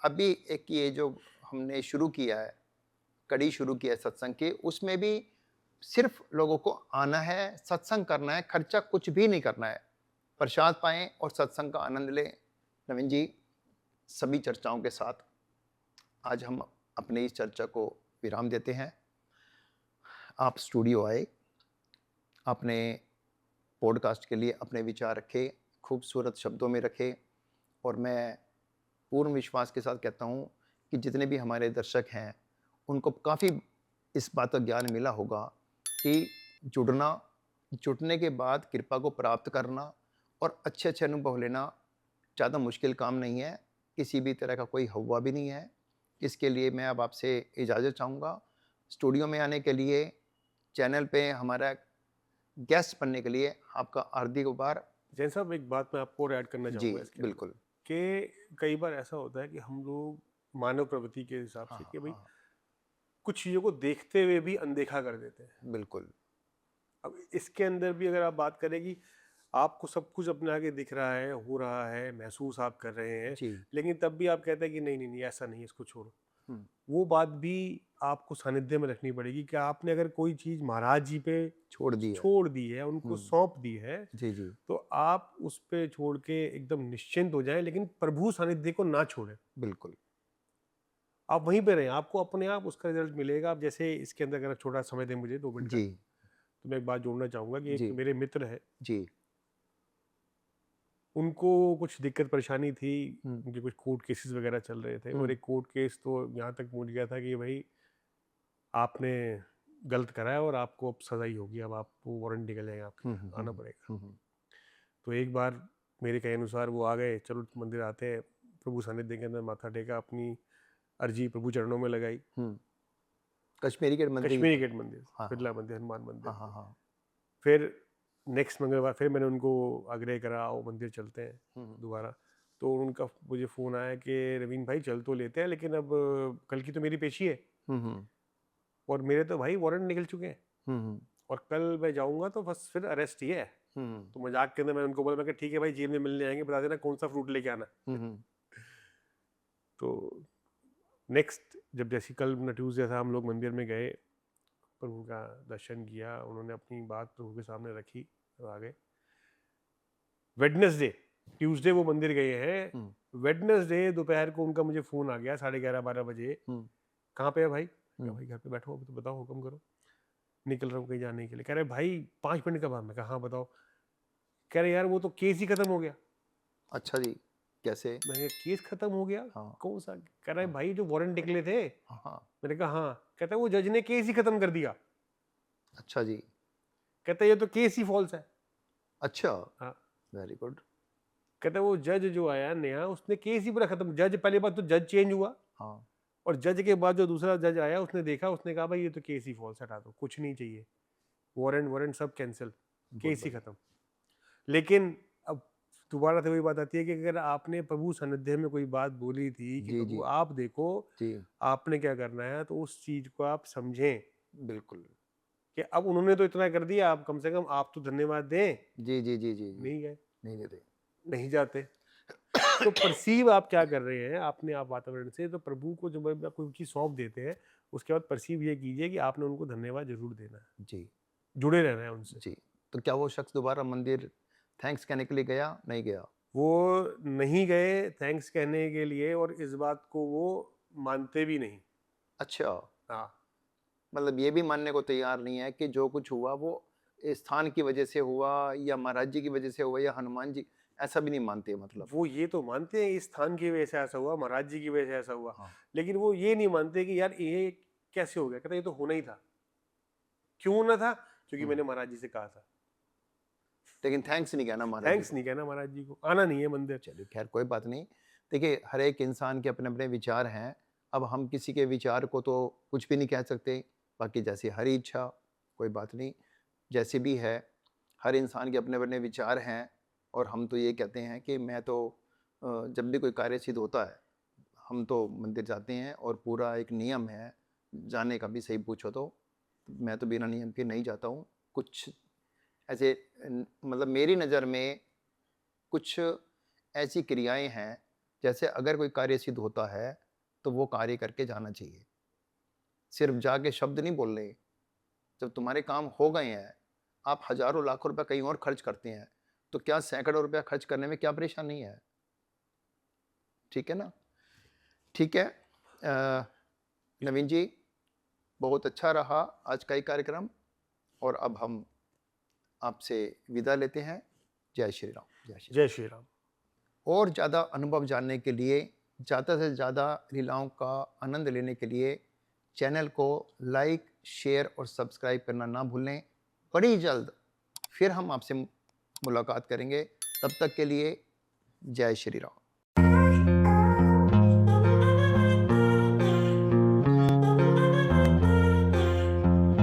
अभी एक ये जो हमने शुरू किया है, कड़ी शुरू किया है सत्संग की, उसमें भी सिर्फ लोगों को आना है, सत्संग करना है, खर्चा कुछ भी नहीं करना है। प्रसाद पाएं और सत्संग का आनंद लें। नवीन जी, सभी चर्चाओं के साथ आज हम अपनी इस चर्चा को विराम देते हैं। आप स्टूडियो आए, आपने पॉडकास्ट के लिए अपने विचार रखे, खूबसूरत शब्दों में रखे, और मैं पूर्ण विश्वास के साथ कहता हूँ कि जितने भी हमारे दर्शक हैं उनको काफ़ी इस बात का ज्ञान मिला होगा कि जुटने के बाद कृपा को प्राप्त करना और अच्छे अच्छे अनुभव लेना ज़्यादा मुश्किल काम नहीं है। किसी भी तरह का कोई हवा भी नहीं है। इसके लिए मैं अब आपसे इजाज़त चाहूँगा। स्टूडियो में आने के लिए, चैनल पे हमारा गेस्ट बनने के लिए आपका हार्दिक आभार। जैन साहब, एक बात मैं आपको और ऐड करना जी चाहूँगा इसके बिल्कुल। कि कई बार ऐसा होता है कि हम लोग मानव प्रवृत्ति के हिसाब से कि भाई हाँ, कुछ चीज़ों को देखते हुए भी अनदेखा कर देते हैं। बिल्कुल। अब इसके अंदर भी अगर आप बात करें कि आपको सब कुछ अपने आगे दिख रहा है, हो रहा है, महसूस आप कर रहे हैं, जी। लेकिन तब भी आप कहते हैं कि नहीं नहीं नहीं ऐसा नहीं है, इसको छोड़ो। हम्म, वो बात भी आपको सानिध्य में रखनी पड़ेगी कि आपने अगर कोई चीज़ महाराज जी पे छोड़ दी है। छोड़ दी है, उनको सौंप दी है, जी जी तो आप उस पे छोड़ के एकदम निश्चिंत हो जाएं, लेकिन प्रभु सानिध्य को ना छोड़ें। बिल्कुल। आप वहीं पे रहें, आपको अपने आप उसका रिजल्ट मिलेगा। आप जैसे इसके अंदर अगर छोटा समय दें मुझे 2 मिनट का, जी तो मैं एक बात जोड़ना चाहूँगा कि एक जी मेरे मित्र है, जी। उनको कुछ दिक्कत परेशानी थी, हम्म, उनके कुछ कोर्ट केसेस वगैरह चल रहे थे, और हम्म, एक कोर्ट केस तो यहाँ तक पहुँच गया था कि भाई आपने गलत करा है और आपको अब सजा ही होगी, अब आपको वारंट निकल जाएगा, आपके आना पड़ेगा। हम्म, तो एक बार मेरे कहे अनुसार वो आ गए, चलो मंदिर आते हैं, प्रभु सानिध्य के अंदर माथा टेका, अपनी अर्जी प्रभु चरणों में लगाई। कश्मीरी गेट मंदिर। कश्मीरी गेट मंदिर, हाँ बिरला मंदिर, हनुमान मंदिर। हाँ हाँ हाँ। फिर नेक्स्ट मंगलवार फिर मैंने उनको आग्रह करा, आओ मंदिर चलते हैं दोबारा। तो उनका मुझे फ़ोन आया कि रवीन भाई चल तो लेते हैं, लेकिन अब कल की तो मेरी पेशी है। और मेरे तो भाई वारंट निकल चुके हैं, हम्म और कल मैं जाऊंगा तो बस फिर अरेस्ट ही है। हम्म तो मजाक के अंदर मैंने उनको बोला, मैं कहा ठीक है भाई, जेल में मिलने आएंगे, बता देना कौन सा फ्रूट लेके आना। हम्म तो नेक्स्ट जब जैसे कल ना ट्यूसडे था, हम लोग मंदिर में गए, प्रभु का दर्शन किया, उन्होंने अपनी बात प्रभु के सामने रखी और आ गए। वेडनेसडे, ट्यूसडे वो मंदिर गए हैं, वेडनेसडे दोपहर को उनका मुझे फोन आ गया 11:30-12 बजे, कहाँ पे है भाई? भाई घर पे बैठो, अभी तो बताओ, हुक्म करो। निकल रहा हूँ कहीं जाने के लिए। कह रहे भाई 5 मिनट का बाद में, कहा बताओ। कह रहे यार वो तो केस ही खत्म हो गया। अच्छा जी, कैसे? मैंने कहा केस खत्म हो गया? हाँ। कौन सा? कह रहा है भाई जो वारंट निकले थे। हाँ। मैंने कहा हाँ। कहता है वो जज ने केस ही खत्म कर दिया। अच्छा जी। कहता है ये तो केस ही फॉल्स है। अच्छा। हाँ। Very good. कहता है वो जज जो आया नया, उसने केस ही पूरा खत्म। जज पहले बात तो जज चेंज हुआ, हाँ। और जज के बाद जो दूसरा जज आया उसने देखा, उसने कहा भाई ये तो केस ही फॉल्स, हटा दो, कुछ नहीं चाहिए, वारंट वारंट सब कैंसिल, केस ही खत्म। लेकिन अब दोबारा से वही बात आती है कि अगर आपने प्रभु सानिध्य में कोई बात बोली थी कि जी, प्रभु जी। आप देखो जी आपने क्या करना है, तो उस चीज को आप समझें बिल्कुल। कि अब उन्होंने तो इतना कर दिया, आप कम से कम आप तो धन्यवाद दें। जी जी जी जी जी। नहीं गए, नहीं देते। नहीं जाते। तो परसीव आप क्या कर रहे हैं अपने आप वातावरण से, तो प्रभु को जब आप कोई चीज सौंप देते हैं, उसके बाद परसीव ये कीजिए कि आपने उनको धन्यवाद जरूर देना है, जी जुड़े रहना है उनसे। जी। तो क्या वो शख्स दोबारा मंदिर थैंक्स कहने के लिए गया? नहीं गया? वो नहीं गए थैंक्स कहने के लिए, और इस बात को वो मानते भी नहीं। अच्छा, हाँ, मतलब ये भी मानने को तैयार नहीं है कि जो कुछ हुआ वो इस स्थान की वजह से हुआ, या महाराज जी की वजह से हुआ, या हनुमान जी, ऐसा भी नहीं मानते मतलब। वो ये तो मानते हैं इस स्थान की वजह से ऐसा हुआ, महाराज जी की वजह से ऐसा हुआ, हाँ। लेकिन वो ये नहीं मानते कि यार ये कैसे हो गया। कहता ये तो होना ही था। क्यों होना था? क्योंकि मैंने महाराज जी से कहा था। लेकिन थैंक्स नहीं कहना महाराज जी थैंक्स नहीं कहना महाराज जी को, आना नहीं है मंदिर। चलिए खैर कोई बात नहीं। देखिए हर एक इंसान के अपने अपने विचार हैं। अब हम किसी के विचार को तो कुछ भी नहीं कह सकते। बाकी जैसी हरी इच्छा, कोई बात नहीं, जैसे भी है, हर इंसान के अपने अपने विचार हैं। और हम तो ये कहते हैं कि मैं तो जब भी कोई कार्य सिद्ध होता है, हम तो मंदिर जाते हैं, और पूरा एक नियम है जाने का भी। सही पूछो तो मैं तो बिना नियम के नहीं जाता हूँ। कुछ ऐसे मतलब मेरी नज़र में कुछ ऐसी क्रियाएं हैं, जैसे अगर कोई कार्य सिद्ध होता है तो वो कार्य करके जाना चाहिए। सिर्फ जाके शब्द नहीं बोलने। जब तुम्हारे काम हो गए हैं, आप हजारों लाखों रुपए कहीं और खर्च करते हैं, तो क्या सैकड़ों रुपया खर्च करने में क्या परेशानी है? ठीक है ना? ठीक है। नवीन जी, बहुत अच्छा रहा आज का ये कार्यक्रम, और अब हम आपसे विदा लेते हैं। जय श्री राम। जय श्री राम। जय श्री राम। और ज़्यादा अनुभव जानने के लिए, ज़्यादा से ज़्यादा लीलाओं का आनंद लेने के लिए चैनल को लाइक, शेयर और सब्सक्राइब करना ना भूलें। बड़ी जल्द फिर हम आपसे मुलाकात करेंगे। तब तक के लिए जय श्री राम।